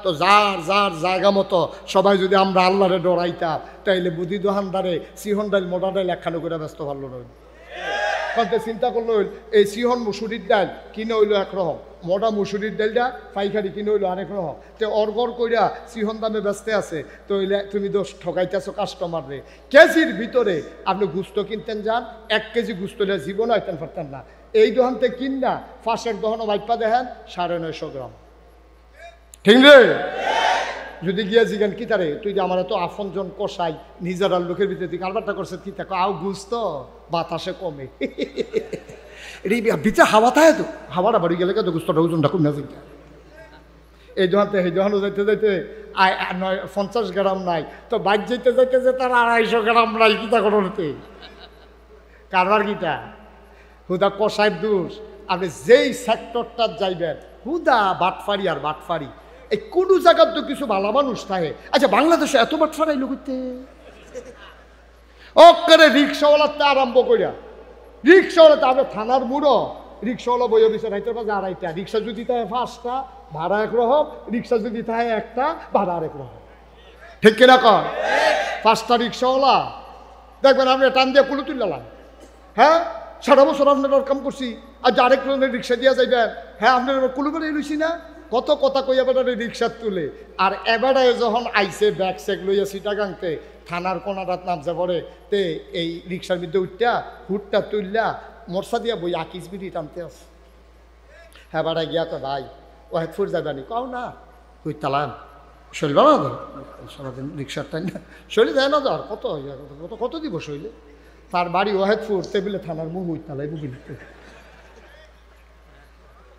তো যার যার জায়গা মতো সবাই যদি আমরা আল্লাহরে ডরাইতাম তাইলে বুদ্ধি দোকানদারে সিহন ডাইল মোটা ডাইল একখানো করে ব্যস্ত পারল না। কারণ চিন্তা করলো এই সিহন মুসুরির ডাল কিনে হইলো একরকম, মোটা মুসুরির ডালটা পাইকারি কিনে হইলো আরেক রকম। তো অর্গর কইরা সিহন দামে ব্যস্ত আছে, তো তুমি দোষ ঠকাইতেছো কাস্টমারে। কেজির ভিতরে আপনি গুস্ত কিনতেন যান, 1 কেজি গুস্ত জীবন আইতেন পারতেন না। এই দোকান থেকে কিনা ফাঁসের দোকানও বাইপা দেখেন 950 গ্রাম, ঠিক রে? যদি গিয়া জিগান কি তারে তুই যে আমার তো আপনজন কষাই নিজের আর লোকের ভিতরে তুই কারবারটা করছে কি থাকো আও গুস্ত বাতাসে কমে ভিতরে হাওয়া থাকে তো, হাওয়াটা বাড়ি গেলে তো গুস্তটা ওজনটা কমে যায়। এই দোকানতে এই দোকানও যাইতে যাইতে 50 গ্রাম নাই, তো বাইক যাইতে যাইতে যে তার 250 গ্রাম নাই, কিতা করতে কারবার কিতা হুদা কষাইয়ের দোষ। আপনি যেই সেক্টরটা যাইবেন হুদা বাটফারি আর বাটফারি। এই কোনো জায়গার তো কিছু ভালো মানুষ থাকে। আচ্ছা বাংলাদেশে এত বাটফারাই লোক ওকে রিক্সাওয়ালাতে আরম্ভ করিয়া রিক্সাওয়ালাতে আমরা থানার মুড়ো রিক্সাওয়ালা বই দিচ্ছে রাইতের বাজে 2.5টা, রিক্সা যদি থাকে 5টা ভাড়া একরকম, রিক্সা যদি থাকে 1টা ভাড়া আরেক রকম, ঠিক কিনা কর? 5টা রিক্সাওয়ালা দেখবেন আপনি টান দিয়ে কুলু তুললাম। হ্যাঁ 7 বছর আপনার কাম করছি, আর যে আরেক ধরনের রিক্সা দিয়া যাইবেন, হ্যাঁ আপনার কুলু করে লইছি না, কত কথা কইয়া বেড়ারে রিক্সা তুলে। আর এবারে যখন আইসে ব্যাগ সেগ লইয়া সিটাগাংতে থানার কোনারাত নামছে পরে তে এই রিক্সার মধ্যে উঠটা হুটটা তুললা মরসা দিয়া বই আকিস বিড়ি টানতে আছে। হ্যাঁ বাড়া গিয়া তো ভাই ও হেডফুর যাবেনি কও না কই তালাম শৈল না ধর সারাদিন রিক্সার টাইম না শৈলে যায় না ধর কত কত কত দিব শৈলে। তার বাড়ি ওহেদপুর টেবিলে থানার মুখ তালাই বুঝিতে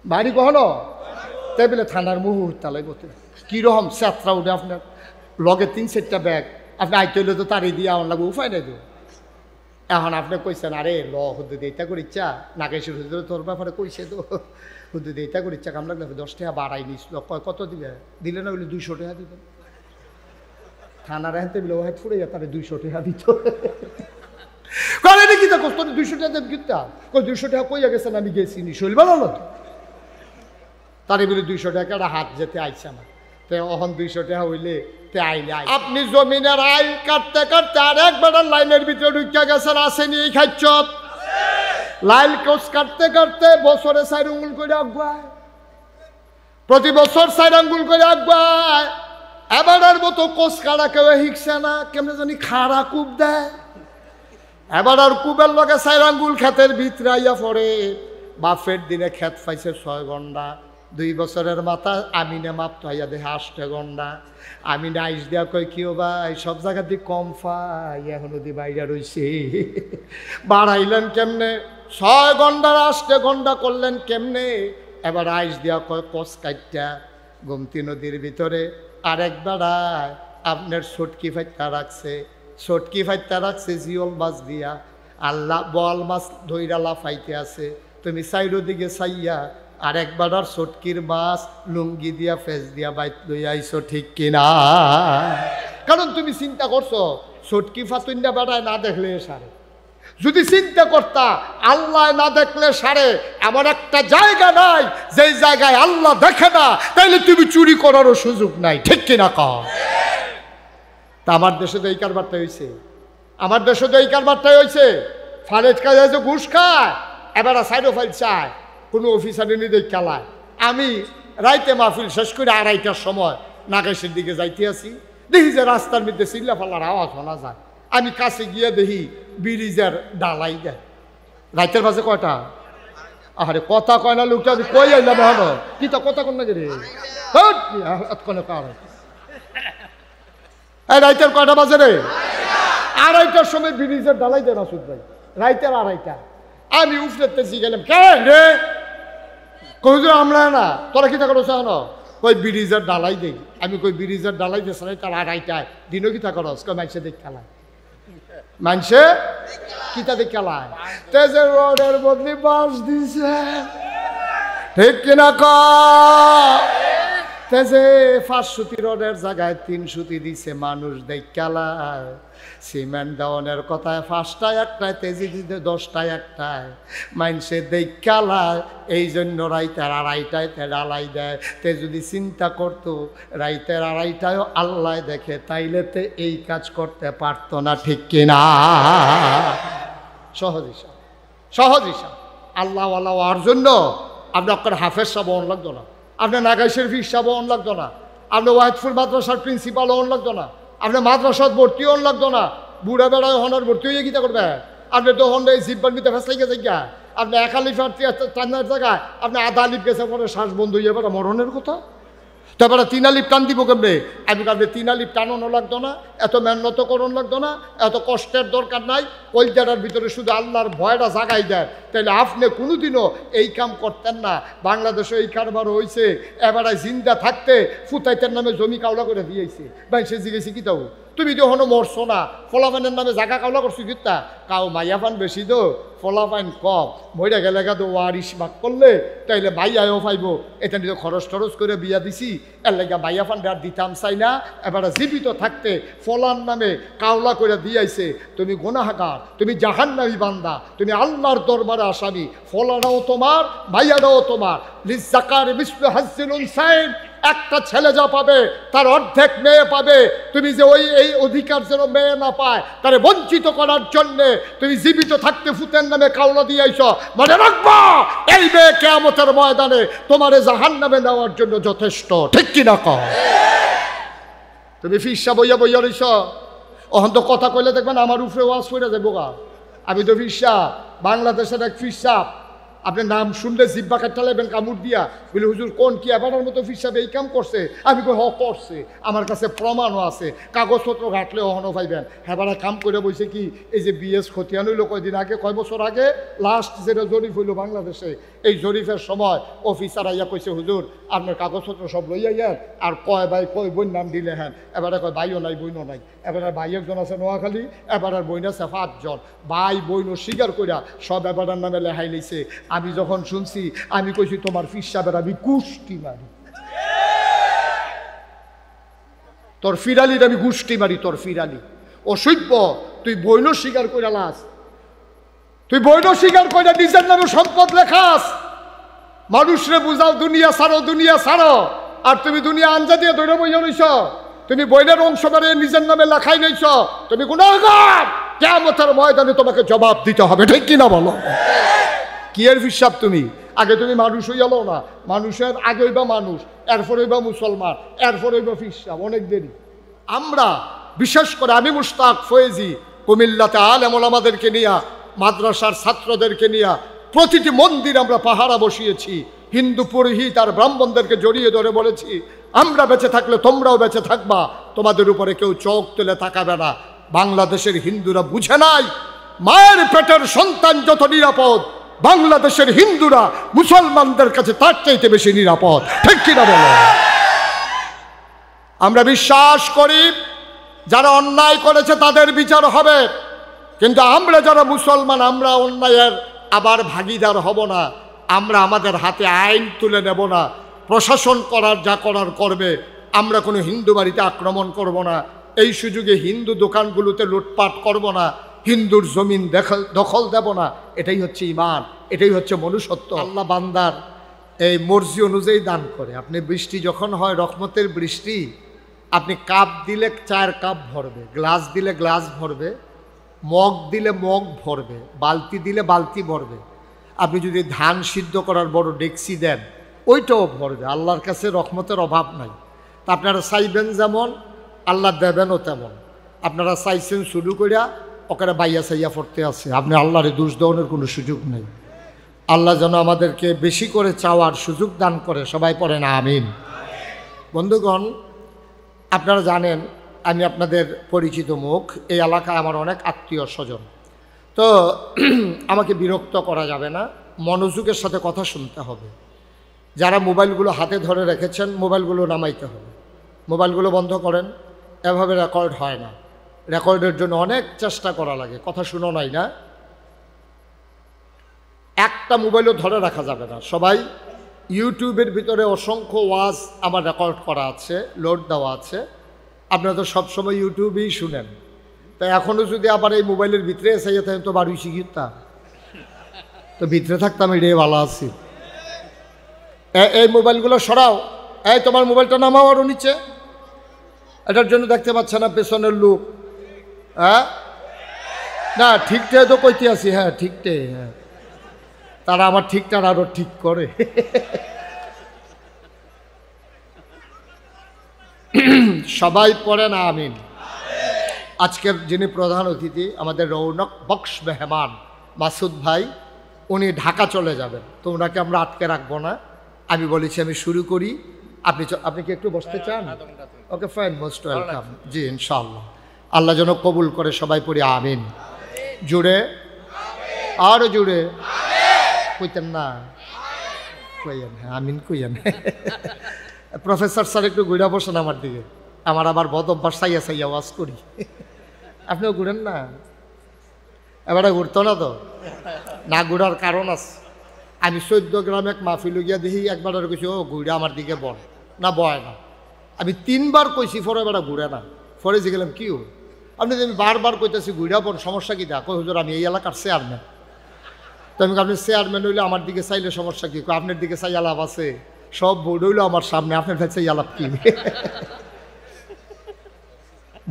বাড়ি কখনো টেবিলে থানার মুখ তালাই বলতে কীরকম যাত্রা উঠে আপনার লগে 3-4টা ব্যাগ আপনি আইতে হইলে তো তারই দিয়ে আমার লাগবে উপায় নাই তো। এখন আপনি কইছেন আরে ল হুদ্দু দিইটা করে ইচ্ছা নাগেশ্বর হুজুর তোর ব্যাপারে কইছে তো হুদ্দু দিইটা করে ইচ্ছা কাম লাগলে 10 টাকা বাড়াই নিছিল কত দিবে দিলে না বলে 200 টাকা দিবেন। থানার হেনতে বলে ওহেদ ফুড়ে তারে 200 টাকা দিত কি তা কষ্ট 200 টাকা দেব কিতা কই 200 টাকা কইয়া গেছেন আমি গেছি নি শৈল বানালো তারে বলে 200 টাকা হাত যেতে আইছে আমার তে অহন 200 টাকা হইলে তে আইলে আপনি জমিনের আইল কাটতে কাটতে আর একবার লাইনের ভিতরে ঢুকিয়া গেছেন আসেনি এই খাচ্ছ লাইল কোচ কাটতে কাটতে বছরে 4 আঙ্গুল করে আগুয়ায় প্রতি বছর 4 আঙ্গুল করে আগুয়ায় এবারের মতো কোচ কাটা কেউ হিকছে না কেমনে জানি খাড়া কুপ দেয় এবার আর কুবের লগে 4 আঙ্গুল ক্ষেতের ভিতরে আইয়া পড়ে বাফের দিনে ক্ষেত পাইছে 6 ঘন্টা 2 বছরের মাথা আমিনে মাপতো আইয়া দেখে 8 ঘন্টা আমিনে আইস দেওয়া কই কিও ভাই সব জায়গা দিয়ে কম পাই এখনো দি বাইরে রইছে বাড়াইলেন কেমনে 6 ঘন্টার 8 ঘন্টা করলেন কেমনে এবার আইস দেওয়া কয় কষ কাটটা গোমতী নদীর ভিতরে আরেক বেড়ায় আপনার ছটকি ফাইটা রাখছে ছটকি ফাইটা রাখছে জিওল মাছ দিয়া আল্লাহ বল মাছ ধইরা লাফাইতে আছে তুমি সাইডো দিকে চাইয়া আর একবার আর ছটকির মাছ লুঙ্গি দিয়া ফেস দিয়া বাইত লই আইছো ঠিক কিনা কারণ তুমি চিন্তা করছো ছটকি ফাতুন্ডা বেড়ায় না দেখলে সারে যদি চিন্তা করতা আল্লাহ না দেখলে সারে এমন একটা জায়গা নাই যেই জায়গায় আল্লাহ দেখে না তাইলে তুমি চুরি করারও সুযোগ নাই ঠিক কিনা কও তা আমার দেশে তো এই কারবারটা হয়েছে আমার দেশে তো এই কারবারটাই হয়েছে ফারেজ কাজে যে ঘুষ খায় এবার সাইডও ফাইল চায় কোনো অফিসারে নিয়ে দেখ খেলায় আমি রাইতে মাহফিল শেষ করে 2:30টার সময় নাগেশের দিকে যাইতে আসি দেখি যে রাস্তার মধ্যে চিল্লা ফাল্লার আওয়াজ শোনা যায় আমি কাছে গিয়ে দেখি ব্রিজের ডালাই দেয় রাইতের বাজে কয়টা আরে কথা কয় না লোকটা কই আইলাম হলো কি তো কথা কোন না রে এতক্ষণে কার এই রাইতের কয়টা বাজে রে 2:30টার সময় ব্রিজের ডালাই দেয় মাসুদ ভাই রাইতের 2:30টা আমি উফরেতে গেলাম কেন রে কইজো আমরা না তোরা কি থাকো না কই ব্রিজের ডালাই দেই আমি কই ব্রিজের ডালাই দিছ না তার 2:30টায় দিনও কি থাকো কই মাইসে দেখ খেলায় মানছে কিতা দেখ খেলায় তেজের রোডের বদলি বাস দিছে ঠিক কিনা ক তেজে 5 সুতি রডের জায়গায় 3 সুতি দিছে মানুষ দেখালা সিমেন্ট দেওয়ানের কথায় 5টায় 1টায় তেজি দিতে 10টায় 1টায় মানুষে দেখালা এই জন্য রাইতের 2:30টায় ঢালাই দেয়। তে যদি চিন্তা করতো রাইতের 2:30টায়ও আল্লাহ দেখে তাইলে তে এই কাজ করতে পারতো না, ঠিক কিনা? সহজ হিসাব, সহজ হিসাব। আল্লাহওয়ালা হওয়ার জন্য আপনার হাফেজ সাহেব হন লাগতো না, আপনার নাগাই শরীফ সাহেব হন লাগতো না, আপনার ওয়াহিদপুর মাদ্রাসার প্রিন্সিপাল হন লাগতো না, আপনার মাদ্রাসাত ভর্তি হন লাগতো না। বুড়া বেড়ায় হনার ভর্তি হয়ে গীতা করবে আপনি তো হন এই জিব্বার মিতে ফেসলাই গেছে গা। আপনি 1 আলিফার টান্নার জায়গায় আপনি আধা আলিফ গেছে পরে শ্বাস বন্ধ হয়ে যাবে, মরণের কথা। তারপরে 3 আলিফ টান দিব কেমনে? আপনি 3 আলিফ টানানো লাগতো না, এত মেহনত করণ লাগতো না, এত কষ্টের দরকার নাই। কলজাটার ভিতরে শুধু আল্লাহর ভয়টা জাগাই দেয়, তাইলে আপনি কোনোদিনও এই কাম করতেন না। বাংলাদেশে এই কারবার হয়েছে, এবারে জিন্দা থাকতে ফুতাইতের নামে জমি কাউলা করে দিয়েছে। ভাই সে জিজ্ঞেসি কি তাও তুমি তো হনো মরছো না, ফলাফাইনের নামে জায়গা কাউলা করছো কিতা? কাউ মাইয়াফান বেশি তো ফলাফাইন কম, মইরা গেলে গা তো ওয়ারিশ ভাগ করলে তাইলে মাইয়াও পাইব। এটা নিয়ে খরচ টরচ করে বিয়া দিছি, এর লাগে মাইয়াফান আর দিতাম চাই না। এবারে জীবিত থাকতে ফলার নামে কাউলা করে দিয়াইছে। তুমি গুনাহগার, তুমি জাহান্নামী বান্দা, তুমি আল্লাহর দরবারে আসামি। ফলাটাও তোমার, মাইয়াটাও তোমার। লিজ্জাকার মিসলু হাজ্জিল উনসাইন, একটা ছেলে যা পাবে তার অর্ধেক মেয়ে পাবে। তুমি যে এই অধিকার যেন মেয়ে না পায় তারে বঞ্চিত করার জন্যে তুমি জীবিত থাকতে ফুতের নামে কাউলা দিয়েছ। মনে রাখবা এই মেয়ে কিয়ামতের ময়দানে তোমারে জাহান্নামে নেওয়ার জন্য যথেষ্ট, ঠিক কিনা কও? তুমি ফিরসা বইয়া বইয়া রইছ, অহন তো কথা কইলে দেখবেন আমার উপরে ওয়াজ করে যাবো গা। আমি তো ফিরসা, বাংলাদেশের এক ফিরসা, আপনি নাম শুনলে জিব্বা কাটটা লেবেন কামড় দিয়া, বলে হুজুর কোন কি এবারের মতো ফিরসাব এই কাম করছে? আমি কই হ করছে, আমার কাছে প্রমাণও আছে, কাগজপত্র ঘাটলে অহনও পাইবেন। হেবারা কাম করে বইছে কি, এই যে বিএস খতিয়ান হইল কয়দিন আগে, কয় বছর আগে লাস্ট যেটা জরিপ হইল বাংলাদেশে, এই জরিপের সময় অফিসার আইয়া কইছে হুজুর আপনার কাগজপত্র সব লইয়া ইয়ার, আর কয় ভাই কয় বোন নাম দিলে হ্যাঁ। এবারে কয় ভাইও নাই বইনও নাই। এবারে ভাই একজন আছে নোয়াখালী, এবার আর বইন আছে 5 জন। ভাই বইনও স্বীকার কইরা সব এবারের নামে লেহাই লইছে। আমি যখন শুনছি আমি কইছি তোমার ফিরসাবের আমি গুষ্টি মারি, তোর ফিরালির আমি গুষ্টি মারি, তোর ফিরালি অসভ্য। তুই বইন স্বীকার কইরা লাস, তুই বইন স্বীকার কইরা নিজের নামে সম্পদ লেখাস। মানুষরে বুঝাও দুনিয়া ছাড়ো, দুনিয়া ছাড়ো, আর তুমি দুনিয়া আঞ্জা দিয়ে ধরে বইয়া রইছ। তুমি বইনের অংশ বাড়ে নিজের নামে লেখাই লইছ, তুমি গুনাহগার। কিয়ামতের ময়দানে তোমাকে জবাব দিতে হবে, ঠিক কিনা বলো? কি এর হিসাব? তুমি আগে তুমি মানুষ হইয়া লো না, মানুষের আগে হইবা মানুষ, এরপর হইবা মুসলমান, এরপর হইবা ফিরসাব, অনেক দেরি। আমরা বিশেষ করে আমি মুশতাক ফয়েজি কুমিল্লাতে আলেম ওলামাদেরকে নিয়া, মাদ্রাসার ছাত্রদেরকে নিয়া প্রতিটি মন্দির আমরা পাহারা বসিয়েছি। হিন্দু পুরোহিত আর ব্রাহ্মণদেরকে জড়িয়ে ধরে বলেছি আমরা বেঁচে থাকলে তোমরাও বেঁচে থাকবা, তোমাদের উপরে কেউ চোখ তুলে তাকাবে না। বাংলাদেশের হিন্দুরা বুঝে নাই মায়ের পেটের সন্তান যত নিরাপদ, বাংলাদেশের হিন্দুরা মুসলমানদের কাছে তার চাইতে বেশি নিরাপদ, ঠিক কিনা বলো? আমরা বিশ্বাস করি যারা অন্যায় করেছে তাদের বিচার হবে, কিন্তু আমরা যারা মুসলমান আমরা অন্যায়ের আবার ভাগিদার হব না। আমরা আমাদের হাতে আইন তুলে নেব না, প্রশাসন করার যা করার করবে। আমরা কোনো হিন্দু বাড়িতে আক্রমণ করব না, এই সুযোগে হিন্দু দোকানগুলোতে লুটপাট করব না, হিন্দুর জমিন দখল দেব না। এটাই হচ্ছে ঈমান, এটাই হচ্ছে মনুষ্যত্ব। আল্লাহ বান্দার এই মর্জি অনুযায়ী দান করে। আপনি বৃষ্টি যখন হয় রহমতের বৃষ্টি, আপনি কাপ দিলে 4 কাপ ভরবে, গ্লাস দিলে গ্লাস ভরবে, মগ দিলে মগ ভরবে, বালতি দিলে বালতি ভরবে। আপনি যদি ধান সিদ্ধ করার বড় ডেকসি দেন ওইটাও ভরবে। আল্লাহর কাছে রহমতের অভাব নাই। তা আপনারা চাইবেন যেমন আল্লাহ দেবেনও তেমন। আপনারা চাইছেন শুরু করিয়া ওখানে বাইয়া চাইয়া পড়তে আছে, আপনি আল্লাহরে দোষ দেওয়ানোর কোনো সুযোগ নেই। আল্লাহ যেন আমাদেরকে বেশি করে চাওয়ার সুযোগ দান করে, সবাই পড়েন আমিন। বন্ধুগণ, আপনারা জানেন আমি আপনাদের পরিচিত মুখ, এই এলাকায় আমার অনেক আত্মীয় স্বজন। তো আমাকে বিরক্ত করা যাবে না, মনোযোগের সাথে কথা শুনতে হবে। যারা মোবাইলগুলো হাতে ধরে রেখেছেন মোবাইলগুলো নামাইতে হবে, মোবাইলগুলো বন্ধ করেন। এভাবে রেকর্ড হয় না, রেকর্ডের জন্য অনেক চেষ্টা করা লাগে। কথা শুনো নাই না? একটা মোবাইলও ধরে রাখা যাবে না, সবাই ইউটিউবের ভিতরে অসংখ্য ওয়াজ আমার রেকর্ড করা আছে, লোড দেওয়া আছে। আপনারা তো সবসময় ইউটিউবেই শুনেন, তাই এখনও যদি আবার এই মোবাইলের ভিতরে এসে যেতেন তো বাড়ি শিখিতাম, তো ভিতরে থাকতাম, এটাই ভালো আছি। এই মোবাইলগুলো সরাও, এই তোমার মোবাইলটা নামাও আরও নিচে। এটার জন্য দেখতে পাচ্ছে না পেছনের লোক? হ্যাঁ না, ঠিকটাই তো কইতে আছি। হ্যাঁ ঠিকটাই, হ্যাঁ তারা আমার ঠিকটা আরো ঠিক করে। সবাই পড়েন আমিন। আজকের যিনি প্রধান অতিথি আমাদের রৌনক বক্স মেহমান মাসুদ ভাই, উনি ঢাকা চলে যাবেন, তো ওনাকে আমরা আটকে রাখবো না। আমি বলেছি আমি শুরু করি, আপনি কি একটু বসতে চান? Okay fine, most welcome. জি ইনশাআল্লাহ, আল্লাহ যেন কবুল করে। সবাই পড়ি আমিন। জুড়ে আরো জুড়ে কইতেন না? কইয়েন, হ্যাঁ আমিন কইয়েন। প্রফেসর স্যার একটু ঘুরে বসেন আমার দিকে, আমার আবার বদ অভ্যাস সাইয়া সাইয়া ওয়াজ করি। আপনিও ঘুরেন না? এবারে ঘুরতো না তো, না ঘুরার কারণ আছে। আমি 14 গ্রাম এক মাহফিল গিয়া দেখি একবার কইছি ও ঘুরে আমার দিকে বল না, বয় না। আমি 3 বার কইছি, পরে এবারে ঘুরে না। পরে যে গেলাম কি আপনি আমি বারবার কইতেছি ঘুরা বল, সমস্যা কি? দেখো হুজুর আমি এই এলাকার চেয়ারম্যান। তো আমি আপনি চেয়ারম্যান হইলে আমার দিকে চাইলে সমস্যা কি? আপনার দিকে চাই আলাপ আছে, সব ভোট হইলো আমার সামনে, আপনার কাছে চাই আলাপ কি?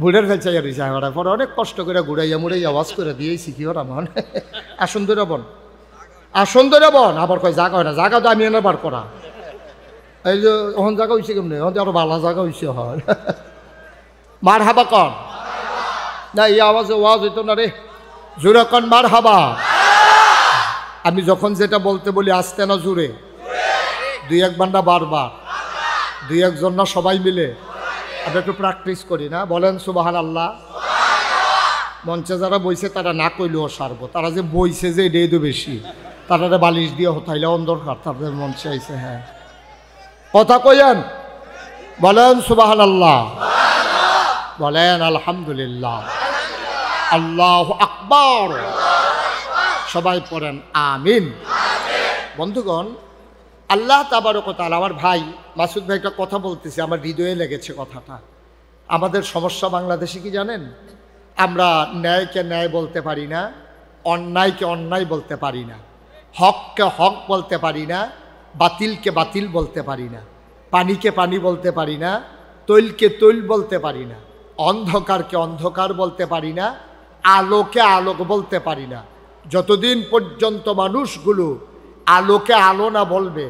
ভোটের কাছে চাইয়া রয়েছে আমার। পরে অনেক কষ্ট করে ঘুরাইয়া মুড়াই আওয়াজ করে দিয়েছি কি ওরা মন। আসন ধরে বন, আসন ধরে বন। আবার কয় জায়গা হয় না, জায়গা তো আমি এনে বার করা। এই যে ওখান জায়গা হয়েছে কেমনি, ওখান আরো ভালো জায়গা হয়েছে। হয় মার হাবা কন না, এই আওয়াজে ওয়াজ হইতো না রে, জোরে কন মার হাবা। আমি যখন যেটা বলতে বলি আসতে না জুড়ে, 2-1 বান্ডা বারবার, 2-1 জন না সবাই মিলে আমরা একটু প্র্যাকটিস করি না? বলেন সুবহানাল্লাহ। মঞ্চে যারা বইছে তারা না কইলেও সারবো, তারা যে বইছে যে এটাই তো বেশি, তারা বালিশ দিয়ে হতাইলে অন্ধকার, তাদের মঞ্চে আইছে। হ্যাঁ কথা কইয়েন, বলেন সুবহানাল্লাহ, বলেন আলহামদুলিল্লাহ, আল্লাহু আকবার। সবাই পড়েন আমিন। বন্ধুগণ, আল্লাহ তাবারক ওয়া তাআলা, আমার ভাই মাসুদ ভাই একটা কথা বলতেছে, আমার হৃদয়ে লেগেছে কথাটা। আমাদের সমস্যা বাংলাদেশে কি জানেন? আমরা ন্যায়কে ন্যায় বলতে পারি না, অন্যায়কে অন্যায় বলতে পারি না, হককে হক বলতে পারি না, বাতিলকে বাতিল বলতে পারি না, পানিকে পানি বলতে পারি না, তৈলকে তৈল বলতে পারি না, অন্ধকারকে অন্ধকার বলতে পারি না, আলোকে আলোক বলতে পারি না। যতদিন পর্যন্ত মানুষগুলো আলোকে আলো না বলবে,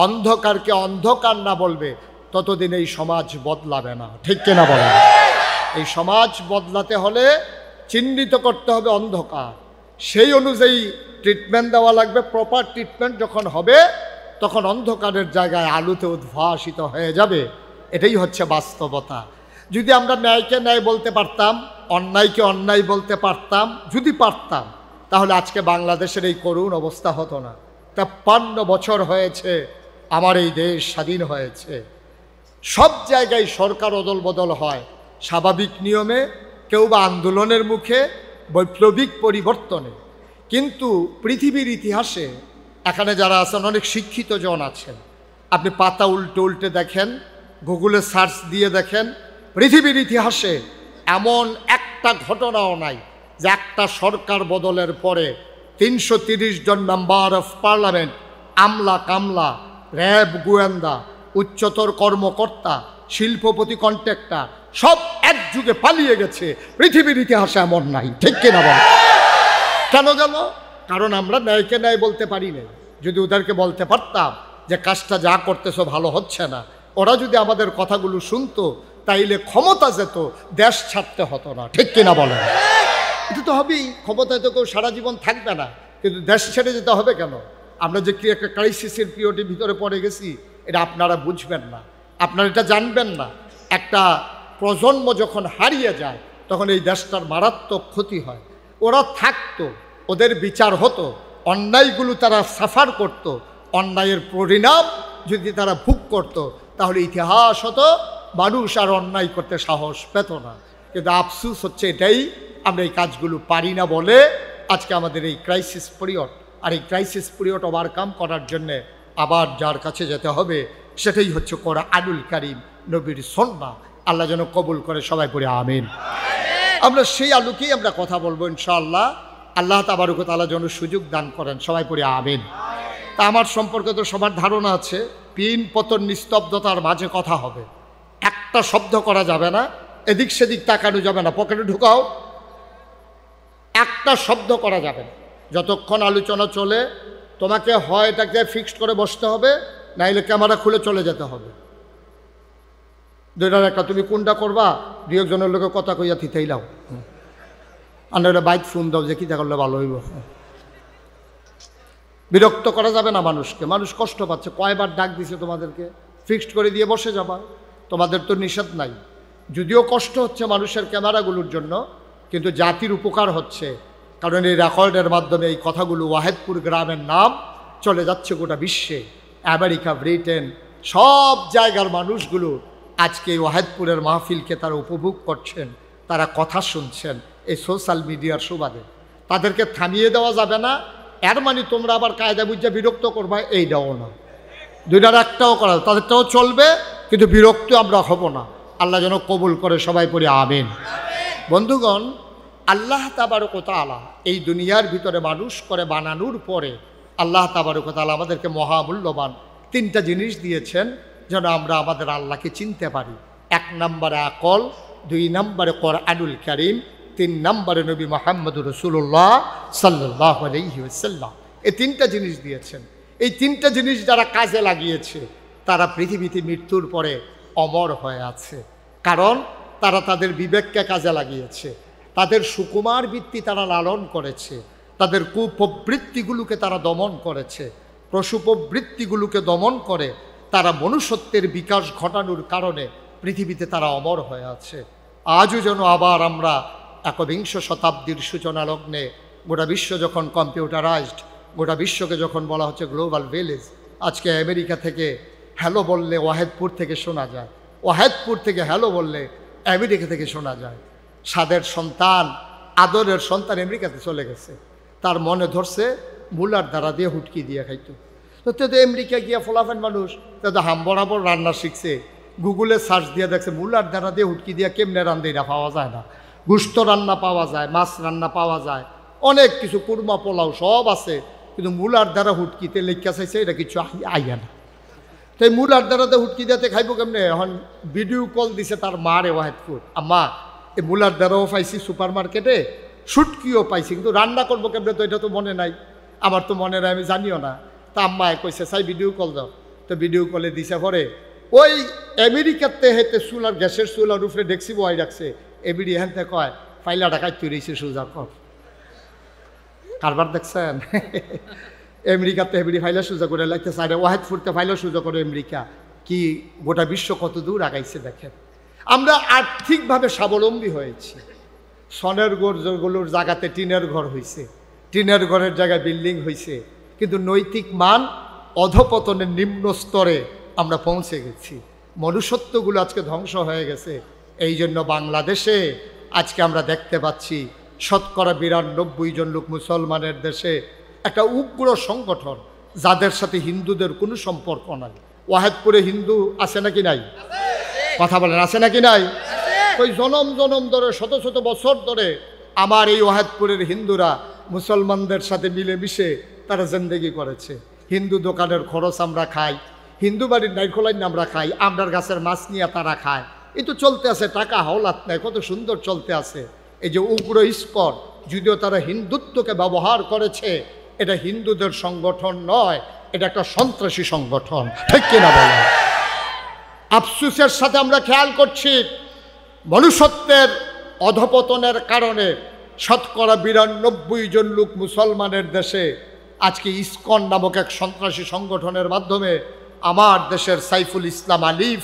অন্ধকারকে অন্ধকার না বলবে, ততদিন এই সমাজ বদলাবে না। ঠিক কিনা বলেন? এই সমাজ বদলাতে হলে চিহ্নিত করতে হবে অন্ধকার, সেই অনুযায়ী ট্রিটমেন্ট দেওয়া লাগবে। প্রপার ট্রিটমেন্ট যখন হবে, তখন অন্ধকারের জায়গায় আলোতে উদ্ভাসিত হয়ে যাবে। এটাই হচ্ছে বাস্তবতা। যদি আমরা ন্যায়কে ন্যায় বলতে পারতাম, অন্যায়কে অন্যায় বলতে পারতাম, যদি পারতাম, তাহলে আজকে বাংলাদেশের এই করুণ অবস্থা হতো না। 53 বছর হয়েছে আমার এই দেশ স্বাধীন হয়েছে। সব জায়গায় সরকার অদল বদল হয়, স্বাভাবিক নিয়মে, কেউ বা আন্দোলনের মুখে, বৈপ্লবিক পরিবর্তনে। কিন্তু পৃথিবীর ইতিহাসে এখানে যারা আছেন অনেক শিক্ষিত জন আছেন, আপনি পাতা উল্টে উল্টে দেখেন, গুগলে সার্চ দিয়ে দেখেন, পৃথিবীর ইতিহাসে এমন একটা ঘটনাও নাই যে একটা সরকার বদলের পরে 330 জন মেম্বার অফ পার্লামেন্ট, আমলা কামলা, র্যাব গোয়েন্দা, উচ্চতর কর্মকর্তা, শিল্পপতি, কন্ট্রাক্টর সব একযুগে পালিয়ে গেছে। পৃথিবীর ইতিহাসে এমন নাই। ঠিক কিনা বল? কেন গেল? কারণ আমরা ন্যায়কে ন্যায় বলতে পারি না। যদি ওদেরকে বলতে পারতাম যে কাজটা যা করতেছো ভালো হচ্ছে না, ওরা যদি আমাদের কথাগুলো শুনতো, তাইলে ক্ষমতা যেত, দেশ ছাড়তে হতো না। ঠিক কিনা বলেন? এটা তো হবেই, ক্ষমতায় তো কেউ সারা জীবন থাকবে না, কিন্তু দেশ ছেড়ে যেতে হবে কেন? আমরা যে কি একটা ক্রাইসিসের পিরিয়ডের ভিতরে পড়ে গেছি, এটা আপনারা বুঝবেন না, আপনারা এটা জানবেন না। একটা প্রজন্ম যখন হারিয়ে যায়, তখন এই দেশটার মারাত্মক ক্ষতি হয়। ওরা থাকতো, ওদের বিচার হতো, অন্যায়গুলো তারা সাফার করত, অন্যায়ের পরিণাম যদি তারা ভোগ করত, তাহলে ইতিহাস হতো, মানুষ আর অন্যায় করতে সাহস পেত না। কিন্তু আফসুস হচ্ছে এটাই, আমরা এই কাজগুলো পারি না বলে আজকে আমাদের এই ক্রাইসিস পিরিয়ড। আর এই ক্রাইসিস পিরিয়ড ওভারকাম করার জন্যে আবার যার কাছে যেতে হবে সেটাই হচ্ছে কোরআনুল কারীম, নবীর সুন্নাহ। আল্লাহ যেন কবুল করে, সবাই পড়ে আমিন। আমরা সেই আলোকেই আমরা কথা বলবো ইনশাআল্লাহ। আল্লাহ তাবারক ওয়া তাআলা যেন সুযোগ দান করেন, সবাই পড়ে আমিন। তা আমার সম্পর্কে তো সবার ধারণা আছে, পিন পতন নিস্তব্ধতার মাঝে কথা হবে, একটা শব্দ করা যাবে না, এদিক সেদিক তাকানো যাবে না, পকেটে ঢুকাও, একটা শব্দ করা যাবে না। যতক্ষণ আলোচনা চলে তোমাকে হয় এটাকে ফিক্সড করে বসতে হবে, নাইলে ক্যামেরা খুলে চলে যেতে হবে। দুইটার একটা, তুমি কোনটা করবা? দুই একজনের লোকে কথা কইয়া থিতেই লাও, আর এটা বাইক ফোন দাও যে কীটা করলে ভালো হইব। বিরক্ত করা যাবে না মানুষকে, মানুষ কষ্ট পাচ্ছে। কয়বার ডাক দিছে তোমাদেরকে, ফিক্সড করে দিয়ে বসে যাবা, তোমাদের তো নিষেধ নাই। যদিও কষ্ট হচ্ছে মানুষের ক্যামেরাগুলোর জন্য, কিন্তু জাতির উপকার হচ্ছে, কারণ এই রেকর্ডের মাধ্যমে এই কথাগুলো ওয়াহেদপুর গ্রামের নাম চলে যাচ্ছে গোটা বিশ্বে। আমেরিকা, ব্রিটেন, সব জায়গার মানুষগুলো আজকে এই ওয়াহেদপুরের মাহফিলকে তারা উপভোগ করছেন, তারা কথা শুনছেন এই সোশ্যাল মিডিয়ার সুবাদে। তাদেরকে থামিয়ে দেওয়া যাবে না, এর মানে তোমরা আবার কায়দা বুঝা বিরক্ত করবা এইটাও না। দুইটার একটাও করা, তাদেরটাও চলবে, কিন্তু বিরক্ত আমরা হব না। আল্লাহ যেন কবুল করে, সবাই পড়ে আমিন। বন্ধুগণ, আল্লাহ তাবারক ওয়া তাআলা এই দুনিয়ার ভিতরে মানুষ করে বানানোর পরে আল্লাহ তাবারক ওয়া তাআলা আমাদেরকে মহামূল্যবান তিনটা জিনিস দিয়েছেন যেন আমরা আমাদের আল্লাহকে চিনতে পারি। 1 নম্বরে আকল, 2 নম্বরে কোরআনুল কারীম, 3 নম্বরে নবী মুহাম্মদুর রাসূলুল্লাহ সাল্লাল্লাহু আলাইহি ওয়াসাল্লাম। এই তিনটা জিনিস দিয়েছেন। এই তিনটা জিনিস যারা কাজে লাগিয়েছে তারা পৃথিবীতে মৃত্যুর পরে অমর হয়ে আছে, কারণ তারা তাদের বিবেককে কাজে লাগিয়েছে, তাদের সুকুমার বৃত্তি তারা লালন করেছে, তাদের কুপ্রবৃত্তিগুলোকে তারা দমন করেছে, পশুপ্রবৃত্তিগুলোকে দমন করে তারা মনুষ্যত্বের বিকাশ ঘটানোর কারণে পৃথিবীতে তারা অমর হয়ে আছে। আজও যেন আবার আমরা 21 শতাব্দীর সূচনা লগ্নে গোটা বিশ্ব যখন কম্পিউটারাইজড, গোটা বিশ্বকে যখন বলা হচ্ছে গ্লোবাল ভিলেজ, আজকে আমেরিকা থেকে হ্যালো বললে ওয়াহেদপুর থেকে শোনা যায়, ওয়াহেদপুর থেকে হ্যালো বললে আমেরিকা থেকে শোনা যায়। সাদের সন্তান, আদরের সন্তান আমেরিকাতে চলে গেছে, তার মনে ধরছে মুলার দ্বারা দিয়ে হুটকি দিয়ে খাইতো। তো আমেরিকা গিয়া ফলাফেন মানুষ তো হাম বরাবর রান্না শিখছে, গুগলে সার্চ দিয়ে দেখছে মুলার দ্বারা দিয়ে হুটকি দিয়া কেমনে রান্ধে এটা পাওয়া যায় না। গুস্ত রান্না পাওয়া যায়, মাছ রান্না পাওয়া যায়, অনেক কিছু, কুরমা পোলাও সব আছে, কিন্তু মুলার দ্বারা হুটকিতে লেখা চাইছে এটা কিছু আইয়া না। তাই মুলার দ্বারাতে হুটকি দিতে খাইব কেমনে? এখন ভিডিও কল দিছে তার মারে ওয়াহেদপুর, আম্মা এই মুলার দ্বারাও পাইছি সুপার মার্কেটে, শুটকিও পাইছি, কিন্তু রান্না করবো কেমনে তো এটা তো মনে নাই, আমার তো মনে নাই, আমি জানিও না। তা আম্মায় কইছে চাই ভিডিও কল দাও, তো ভিডিও কলে দিছে পরে ওই আমেরিকাতে হেতে চুলার গ্যাসের চুলার উপরে ডেকসি বয় রাখছে, এবিডি হ্যানতে কয় ফাইলা ঢাকায় তৈরি সুজা কর কারবার দেখছেন। আমেরিকাতে এবিডি ফাইলা সুজা করে লাগতেছে, আর ওয়াহেদপুরতে ফাইলা সুজা করে আমেরিকা। কি গোটা বিশ্ব কত দূর আগাইছে দেখেন। আমরা আর্থিকভাবে স্বাবলম্বী হয়েছি, সনের ঘরগুলোর জায়গাতে টিনের ঘর হয়েছে, টিনের ঘরের জায়গায় বিল্ডিং হয়েছে, কিন্তু নৈতিক মান অধপতনের নিম্ন স্তরে আমরা পৌঁছে গেছি। মনুষ্যত্বগুলো আজকে ধ্বংস হয়ে গেছে। এই জন্য বাংলাদেশে আজকে আমরা দেখতে পাচ্ছি 92% জন লোক মুসলমানের দেশে একটা উগ্র সংগঠন, যাদের সাথে হিন্দুদের কোনো সম্পর্ক নাই। ওয়াহেদপুরে হিন্দু আছে নাকি নাই? কথা বলেন, আছে নাকি নাই? ওই জনম জনম ধরে, শত শত বছর ধরে আমার এই ওয়াহেদপুরের হিন্দুরা মুসলমানদের সাথে মিলেমিশে তারা জিন্দেগি করেছে। হিন্দু দোকানের খরচ আমরা খাই, হিন্দু বাড়ির নাইখোলাইন আমরা খাই, আমরার গাছের মাছ নিয়ে তারা খায়, এই তো চলতে আছে, টাকা হাওলাত নেয়, কত সুন্দর চলতে আছে। এই যে উগ্র ইস্কন, যদিও তারা হিন্দুত্বকে ব্যবহার করেছে, এটা হিন্দুদের সংগঠন নয়, এটা একটা সন্ত্রাসী সংগঠন, ঠিক কিনা বলে? আফসোসের সাথে আমরা খেয়াল করছি মনুষ্যত্বের অধপতনের কারণে 92% জন লোক মুসলমানের দেশে আজকে ইসকন নামক এক সন্ত্রাসী সংগঠনের মাধ্যমে আমার দেশের সাইফুল ইসলাম আলিফ,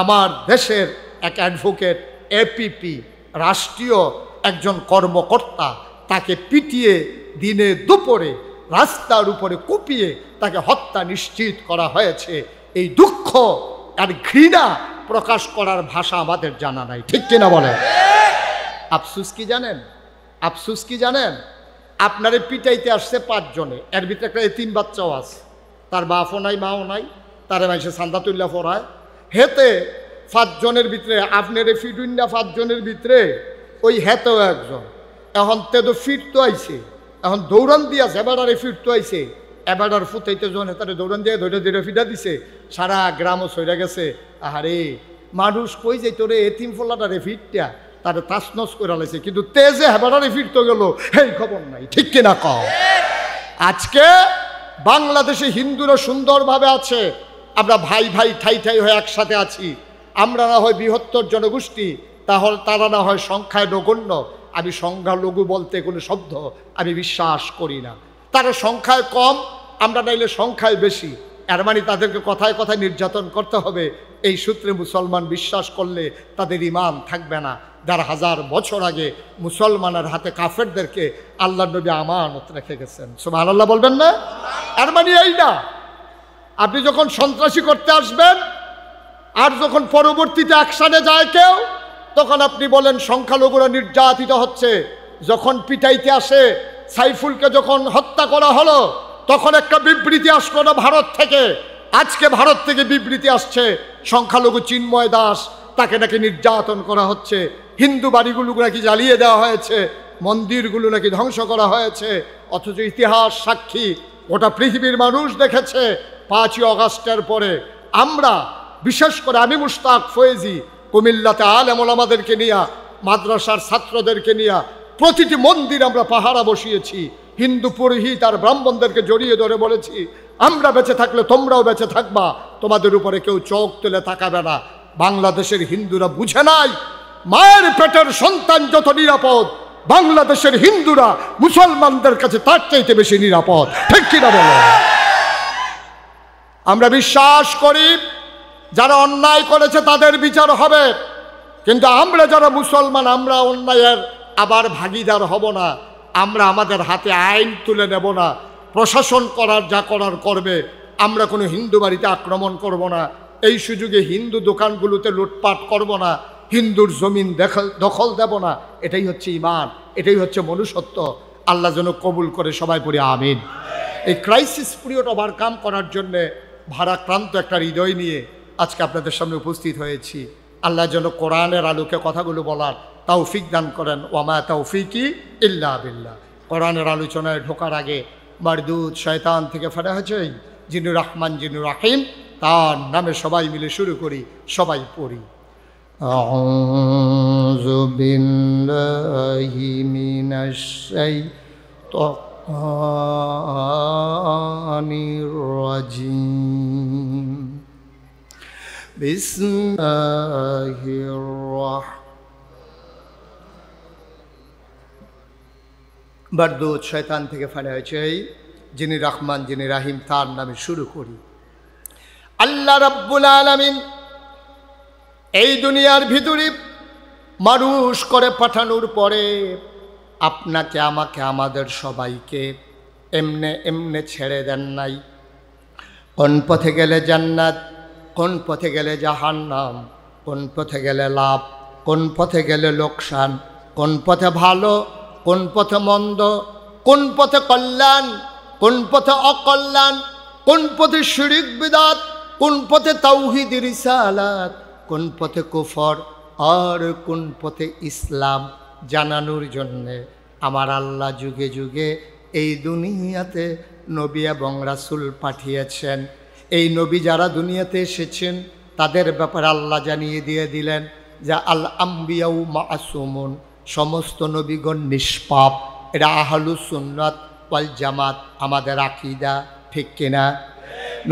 আমার দেশের এক অ্যাডভোকেট, এপিপি রাষ্ট্রীয় একজন কর্মকর্তা, তাকে পিটিয়ে দিনে দুপুরে রাস্তার উপরে কুপিয়ে তাকে হত্যা নিশ্চিত করা হয়েছে। এই দুঃখ আর ঘৃণা প্রকাশ করার ভাষা আমাদের জানা নাই, ঠিক কিনা বলে? আফসুস কি জানেন? আফসুস কি জানেন? আপনারে পিটাইতে আসছে 5 জনে, এর ভিতরে একটা এতিম বাচ্চাও আছে। তার বাপও নাই মাও নাই, তারে মাইসে চান্দা তুল্লা পড়ায়। হেতে 5 জনের ভিতরে আপনার ফিটুইনা 5 জনের ভিতরে ওই হেতেও একজন। এখন তে তো ফিট তো আইছে, এখন দৌড়ান দিয়াছে, এবারে ফিট তো আইছে, এবার ফুটাইতে জন হেতারে দৌড়ান দিয়ে ধরে ধরে ফিটা দিছে, সারা গ্রামও সইরা গেছে। আহারে মানুষ কই যাই তোরে এতিম ফোলাটারে ফিটটা তারে তাসনস করে লাইছে, কিন্তু তেজে হেবাটারে ফিরতে গেল এই খবর নাই। ঠিক কিনা কও? আজকে বাংলাদেশে হিন্দুরা সুন্দরভাবে আছে, আমরা ভাই ভাই ঠাই ঠাই হয়ে একসাথে আছি। আমরা না হয় বৃহত্তর জনগোষ্ঠী, তাহলে তারা না হয় সংখ্যায় নগণ্য। আমি সংখ্যালঘু বলতে কোনো শব্দ আমি বিশ্বাস করি না। তারা সংখ্যায় কম, আমরা নাইলে সংখ্যায় বেশি, এর মানে তাদেরকে কথায় কথায় নির্যাতন করতে হবে। এই সূত্রে মুসলমান বিশ্বাস করলে তাদের ঈমান থাকবে না। ১,৫০০ বছর আগে মুসলমানের হাতে কাফেরদেরকে আল্লাহ নবী আমানত রেখে গেছেন। সুবহানাল্লাহ বলবেন না? এর মানে এই না আপনি যখন সন্ত্রাসী করতে আসবেন আর যখন পরবর্তীতে অ্যাকশনে যায় কেউ, তখন আপনি বলেন সংখ্যালঘুরা নির্যাতিত হচ্ছে। যখন পিটাইতে আসে, সাইফুলকে যখন হত্যা করা হলো, তখন একটা বিবৃতি আসলো না ভারত থেকে। আজকে ভারত থেকে বিবৃতি আসছে সংখ্যালঘু চিন্ময় দাস, তাকে নাকি নির্যাতন করা হচ্ছে, হিন্দু বাড়িগুলো নাকি জ্বালিয়ে দেওয়া হয়েছে, মন্দিরগুলো নাকি ধ্বংস করা হয়েছে। অথচ ইতিহাস সাক্ষী, গোটা পৃথিবীর মানুষ দেখেছে 5ই আগস্টের পরে আমরা, বিশেষ করে আমি মুশতাক ফয়েজি, কুমিল্লাতে আলেম ওলামাদেরকে নিয়ে, মাদ্রাসার ছাত্রদেরকে নিয়ে প্রতিটি মন্দির আমরা পাহারা বসিয়েছি। হিন্দু পুরোহিত আর ব্রাহ্মণদেরকে জড়িয়ে ধরে বলেছি, আমরা বেঁচে থাকলে তোমরাও বেঁচে থাকবা, তোমাদের উপরে কেউ চোখ তুলে তাকাবে না। বাংলাদেশের হিন্দুরা বুঝে নাই মায়ের পেটের সন্তান যত নিরাপদ, বাংলাদেশের হিন্দুরা মুসলমানদের কাছে তার চাইতে বেশি নিরাপদ। ঠিক কিনা বলো? আমরা বিশ্বাস করি যারা অন্যায় করেছে তাদের বিচার হবে, কিন্তু আমরা যারা মুসলমান, আমরা অন্যায়ের আবার ভাগিদার হব না। আমরা আমাদের হাতে আইন তুলে নেব না, প্রশাসন করার যা করার করবে। আমরা কোনো হিন্দু বাড়িতে আক্রমণ করব না, এই সুযোগে হিন্দু দোকানগুলোতে লুটপাট করব না, হিন্দুর জমিন দখল দেব না। এটাই হচ্ছে ঈমান, এটাই হচ্ছে মনুষ্যত্ব। আল্লাহ যেন কবুল করে, সবাই পড়ি আমিন। এই ক্রাইসিস পিরিয়ড ওভারকাম করার জন্যে ভারাক্রান্ত একটা হৃদয় নিয়ে আজকে আপনাদের সামনে উপস্থিত হয়েছি। আল্লাহ যেন কোরআনের আলোকে কথাগুলো বলার তৌফিক দান করেন। ওয়ামা তৌফিকি ইল্লা বিল্লাহ। কোরআনের আলোচনায় ঢোকার আগে মারদুদ শয়তান থেকে ফেরা হয়েছে জিনুর রহমান জিনুর রাহিম, তার নামে সবাই মিলে শুরু করি, সবাই পড়ি। আউযু বিল্লাহি মিনাশ শাইতানির রাজিম। বিসমিল্লাহির মারদুদ শয়তান থেকে ফেরা হয়েছে যিনি রহমান যিনি রাহিম, তার নামে শুরু করি। আল্লাহ রাব্বুল আলামিন এই দুনিয়ার ভিতরে মানুষ করে পাঠানোর পরে আপনাকে আমাকে আমাদের সবাইকে এমনে এমনে ছেড়ে দেন নাই। কোন পথে গেলে জান্নাত, কোন পথে গেলে জাহান্নাম, কোন পথে গেলে লাভ, কোন পথে গেলে লোকসান, কোন পথে ভালো, কোন পথে মন্দ, কোন পথে কল্যাণ, কোন পথে অকল্যাণ, কোন পথে শিরক বিদআত, কোন পথে তাওহীদ রিসালাত, কোন পথে কুফর আর কোন পথে ইসলাম জানানোর জন্যে আমার আল্লাহ যুগে যুগে এই দুনিয়াতে নবী এবং রাসূল পাঠিয়েছেন। এই নবী যারা দুনিয়াতে এসেছেন তাদের ব্যাপারে আল্লাহ জানিয়ে দিয়ে দিলেন যে আল আম্বিয়াউ মাসুমুন, সমস্ত নবীগণ নিষ্পাপ। এটা আহলুস সুন্নাত ওয়াল জামাত আমাদের আকীদা। ঠিক কিনা?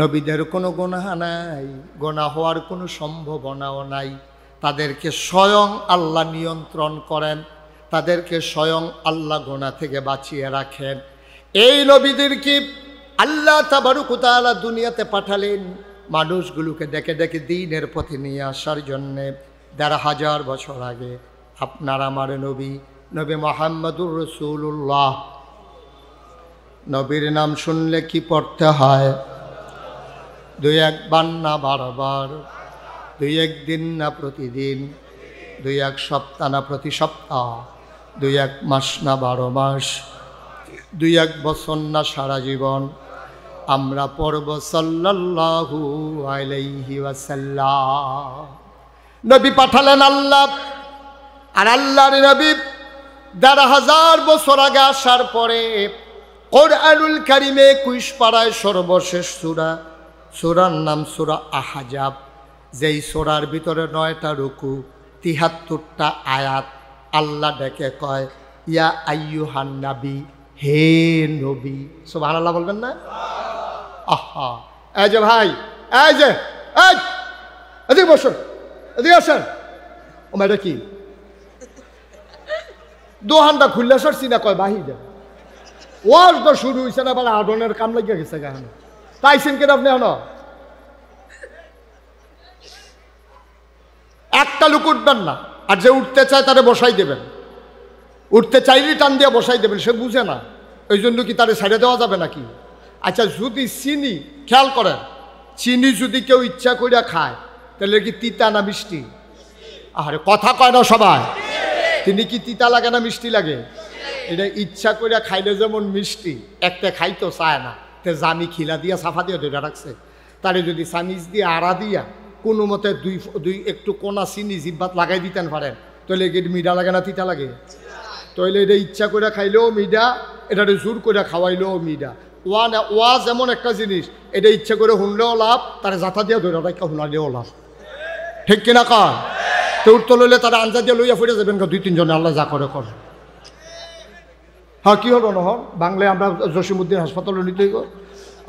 নবীদের কোনো গুনাহ নাই, গুনাহ হওয়ার কোনো সম্ভাবনাও নাই। তাদেরকে স্বয়ং আল্লাহ নিয়ন্ত্রণ করেন, তাদেরকে স্বয়ং আল্লাহ গুনাহ থেকে বাঁচিয়ে রাখেন। এই নবীদেরকে আল্লাহ তাবারক ওয়া তাআলা দুনিয়াতে পাঠালেন মানুষগুলোকে ডেকে ডেকে দ্বীনের পথে নিয়ে আসার জন্যে। ১,৫০০ বছর আগে আপনার আমার নবী, নবী মুহাম্মদুর রাসূলুল্লাহ। নবীর নাম শুনলে কি পড়তে হয়? ২-১ বার না বারবার, ২-১ দিন না প্রতিদিন, ২-১ সপ্তাহ না প্রতি সপ্তাহ, ২-১ মাস না ১২ মাস, ২-১ বছর না সারা জীবন। আমরা পড়ব সাল্লাল্লাহু আলাইহি ওয়াসাল্লাম। নবী পাঠালেন আল্লাহ, আর আল্লাহর নবী ১,৫০০ বছর আগে আসার পরে কোরআনুল কারিমে ২১ পারায় সর্বশেষ সূরা, সূরার নাম সূরা আহজাব, যেই সূরার ভিতরে ৯টা রুকু, ৭৩টা আয়াত। আল্লাহ ডেকে কয় ইয়া আইয়ুহান নবী, হে নবী। সুবহানাল্লাহ বলবেন না? আহা, এই যে ভাই, এই যে এদিকে বসুন, এদিকে আসেন। ও এটা কি দোহানটা খুললে সরছি না, কয় বাহি দেন। ওয়াজ তো শুরু হয়েছে না, বলে আডনের কাম লাগিয়ে গেছে গান। তাইছেন কেন আপনি? একটা লোক উঠবেন না, আর যে উঠতে চায় তারে বসাই দেবেন। উঠতে চাইলেই টান দিয়ে বসাই দেবেন, সে বুঝে না, ওই জন্য কি তারে ছেড়ে দেওয়া যাবে নাকি? আচ্ছা, যদি চিনি, খেয়াল করেন, চিনি যদি কেউ ইচ্ছা করিয়া খায় তাহলে কি তিতা না মিষ্টি? আরে কথা কয় না সবাই। তিনি কি তিতা লাগে না মিষ্টি লাগে? এটা ইচ্ছা করিয়া খাইলে যেমন মিষ্টি, একটা খাইতো চায় না, তে জামি খিলা দিয়া সাফা দিয়ে ধরে রাখছে। তারে যদি চামিচ দিয়ে আড়া দিয়া কোনো মতে দুই একটু কোনা চিনি জিব্বাত লাগাই দিতেন পারেন, তাহলে এটা মিঠা লাগে না তিতা লাগে? তাহলে এটা ইচ্ছা করে খাইলেও মিঠা, এটারে জোর করে খাওয়াইলেও মিঠা। ওয়াজ এমন একটা জিনিস, এটা ইচ্ছা করে শুনলেও লাভ, তারা জাতা দিয়ে ধরে রাখা শুনালেও লাভ। ঠিক কিনা কয়? তো উঠতে লইলে তারা আঞ্জা দিয়ে লইয়া ফিরে যাবেন ২-৩ জনে, আল্লাহ যা করে করে। হ্যাঁ, কি হলো নহর বাংলায় আমরা জসিমউদ্দিন হাসপাতালে নিতেই গো,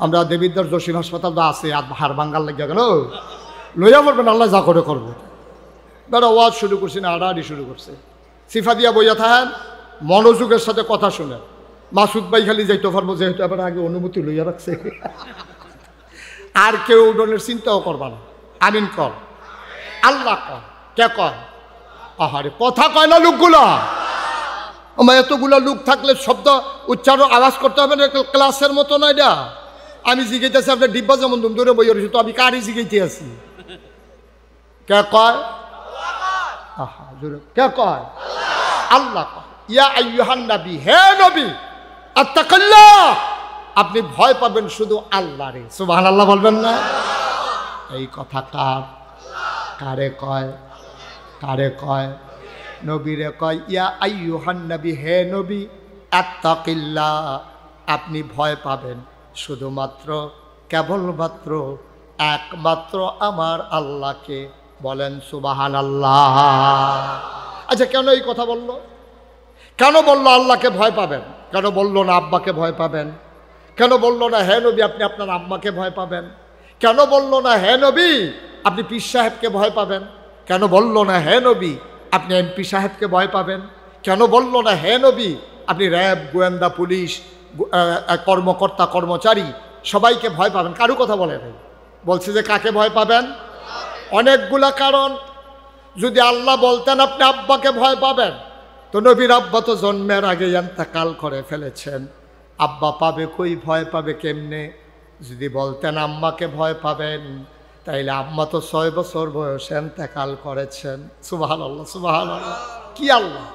আমরা দেবিদ্দার জসিম হাসপাতাল তো আছে, হাড় ভাঙ্গার লাগিয়া গেল, লইয়া পড়বেন, আল্লাহ যা করে করবো। দাদা ওয়াজ শুরু করছি না, আড়াআড়ি শুরু করছে। সিফা দিয়া বইয়া থাকেন, মনোযোগের সাথে কথা শুনেন। মাসুদ ভাই খালি যাইতে পারবো, যেহেতু এবার আগে অনুমতি লইয়া রাখছে। আর কেউ উডনের চিন্তাও করবা না। আমিন কর, আল্লাহ কর, কে কয়? আহারে কথা কয় না লোকগুলা। আমার এতগুলা লোক থাকলে শব্দ উচ্চারণ আওয়াজ করতে হবে না, ক্লাসের মতো নয়। এটা আমি জিগাইতেছি, আপনার ডিব্বা যেমন দুম ধরে বইয়া রয়েছে, তো আমি কারই জিগাইতে আছি। কে কয়? আহা জোরে, কে কয়? আল্লাহ কয় ইয়া আইয়ুহান নবী, হে নবী, আত্তাকিল্লাহ, আপনি ভয় পাবেন শুধু আল্লাহরে। সুবহানাল্লাহ বলবেন না? এই কথা কারে কয়? কারে কয়? নবীরে কয় ইয়া আইয়ুহান নবী, হে নবী, আত্তাকিল্লাহ, আপনি ভয় পাবেন শুধুমাত্র, কেবলমাত্র, একমাত্র আমার আল্লাহকে। বলেন সুবহানাল্লাহ। আচ্ছা, কেন এই কথা বললো? কেন বললো আল্লাহকে ভয় পাবেন? কেন বললো না আব্বাকে ভয় পাবেন? কেন বললো না হে নবী আপনি আপনার আম্মাকে ভয় পাবেন? কেন বললো না হে নবী আপনি পীর সাহেবকে ভয় পাবেন? কেন বললো না হে নবী আপনি এমপি সাহেবকে ভয় পাবেন? কেন বললো না হে নবী আপনি র্যাব, গোয়েন্দা, পুলিশ, কর্মকর্তা, কর্মচারী সবাইকে ভয় পাবেন? কারো কথা বলে নাই, বলছে যে কাকে ভয় পাবেন? অনেকগুলা কারণ। যদি আল্লাহ বলতেন আপনি আব্বাকে ভয় পাবেন, তো নবীর আব্বা তো জন্মের আগে ইন্তেকাল করে ফেলেছেন, আব্বা পাবে কই, ভয় পাবে কেমনে? যদি বলতেন আম্মাকে ভয় পাবেন, তাইলে আম্মা তো ৬ বছর বয়সে ইন্তেকাল করেছেন। সুবহানাল্লাহ, সুবহানাল্লাহ। কি আল্লাহ,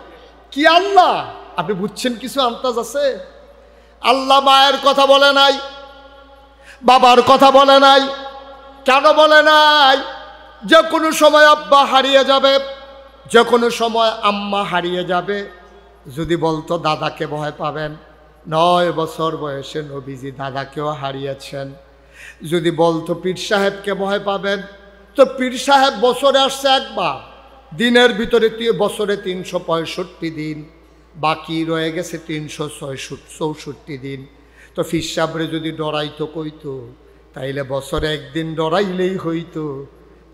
কি আল্লাহ! আপনি বুঝছেন কিছু আন্দাজ আছে? আল্লাহ মায়ের কথা বলে নাই, বাবার কথা বলে নাই। কেন বলে নাই? যে কোনো সময় আব্বা হারিয়ে যাবে, যে কোনো সময় আম্মা হারিয়ে যাবে। যদি বলতো দাদাকে ভয় পাবেন, ৯ বছর বয়সে নবীজি দাদাকেও হারিয়েছেন। যদি বলতো পীর সাহেবকে ভয় পাবেন, তো পীর সাহেব বছরে আসছে একবার, দিনের ভিতরে বছরে ৩৬৫ দিন, বাকি রয়ে গেছে ৩৬৪ দিন। তো পীর সাহেবরে যদি ডরাইতো কইতো, তাইলে বছরে একদিন ডরাইলেই হইতো।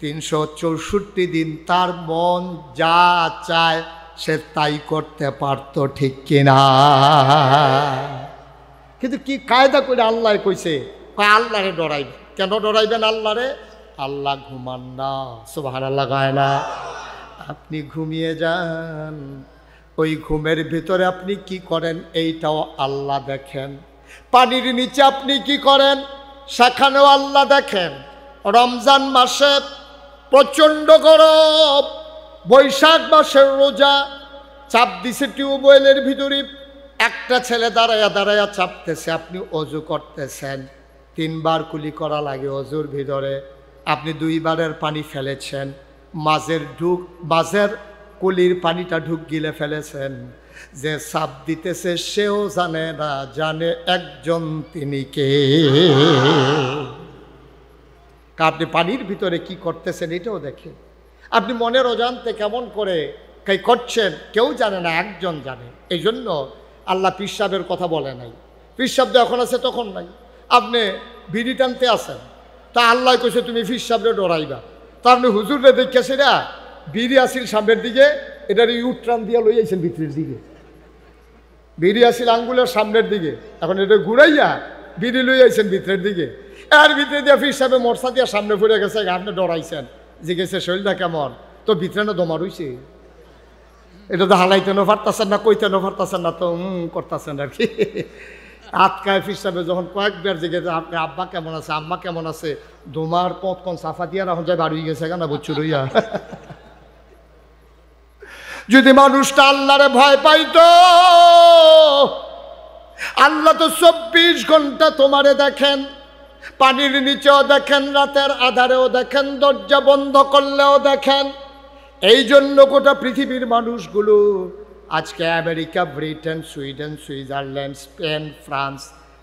৩৬৪ দিন তার মন যা চায় সে তাই করতে পারত, ঠিক কিনা? কিন্তু কি কায়দা করে আল্লাহ কইছে আল্লাহরে ডরাইবে। কেন ডরাইবেন আল্লাহরে? আল্লাহ ঘুমান না। সুবহানাল্লাহ গায় না? আপনি ঘুমিয়ে যান, ওই ঘুমের ভিতরে আপনি কি করেন এইটাও আল্লাহ দেখেন। পানির নিচে আপনি কি করেন সেখানেও আল্লাহ দেখেন। রমজান মাসে প্রচণ্ড গরম, বৈশাখ মাসের রোজা, চাপ দিছে টিউবওয়েলের ভিতরে, একটা ছেলে দাঁড়ায়া দাঁড়ায়া চাপতেছে, আপনি অজু করতেছেন, 3 বার কুলি করা লাগে অজুর ভিতরে। আপনি 2 বারের পানি ফেলেছেন, মাঝের কুলির পানিটা ঢুক গিলে ফেলেছেন। যে সাপ দিতেছে সেও জানে না, জানে একজন তিনি কে। আপনি পানির ভিতরে কি করতেছেন এটাও দেখে। আপনি মনের অজান্তে কেমন করে কাই করছেন কেউ জানে না, একজন জানে। এই জন্য আল্লাহ পীর সাহেবের কথা বলে নাই। পীর সাহেব যখন আছে তখন নাই। আপনি বিড়ি টানতে আসেন, তা আল্লাহ কইছে তুমি পীর সাহেবরে ডরাইবা। তা আপনি হুজুরে দেখেছে না বিড়ি আসিল সামনের দিকে, এটার ইউট্রান দিয়ে লই আইছেন ভিতরের দিকে। বিড়ি আসিল আঙ্গুলের সামনের দিকে, এখন এটা ঘুরাইয়া বিড়ি লই আইছেন ভিতরের দিকে। এর ভিতরে দিয়ে পীর সাহেবের মরসা দিয়ে সামনে ফুরে গেছে, আপনি ডরাইছেন। জিজ্ঞেসে শরীরটা কেমন? তো ভিতরে না দমা রইছে। এটা তো হালাইতেনও পারতাছেন না, কইতেনও পারতাছেন না, তো করতেছেন আর কি। আটকায় পীর সাহেব যখন কয়েকবার জিজ্ঞেস আপনি আব্বা কেমন আছে, আম্মা কেমন আছে, দোমার পথ কোন সাফা দিয়া রাখুন যায় বাড়ি গেছে কেন বুঝছো রইয়া। যদি মানুষটা আল্লাহরে ভয় পাইতো, আল্লাহ তো 24 ঘন্টা তোমারে দেখেন, পানির নিচেও দেখেন, রাতের আধারেও দেখেন, দরজা বন্ধ করলেও দেখেন। এই জন্য গোটা পৃথিবীর মানুষগুলো আজকে America, Britain, Sweden, Switzerland, Spain, France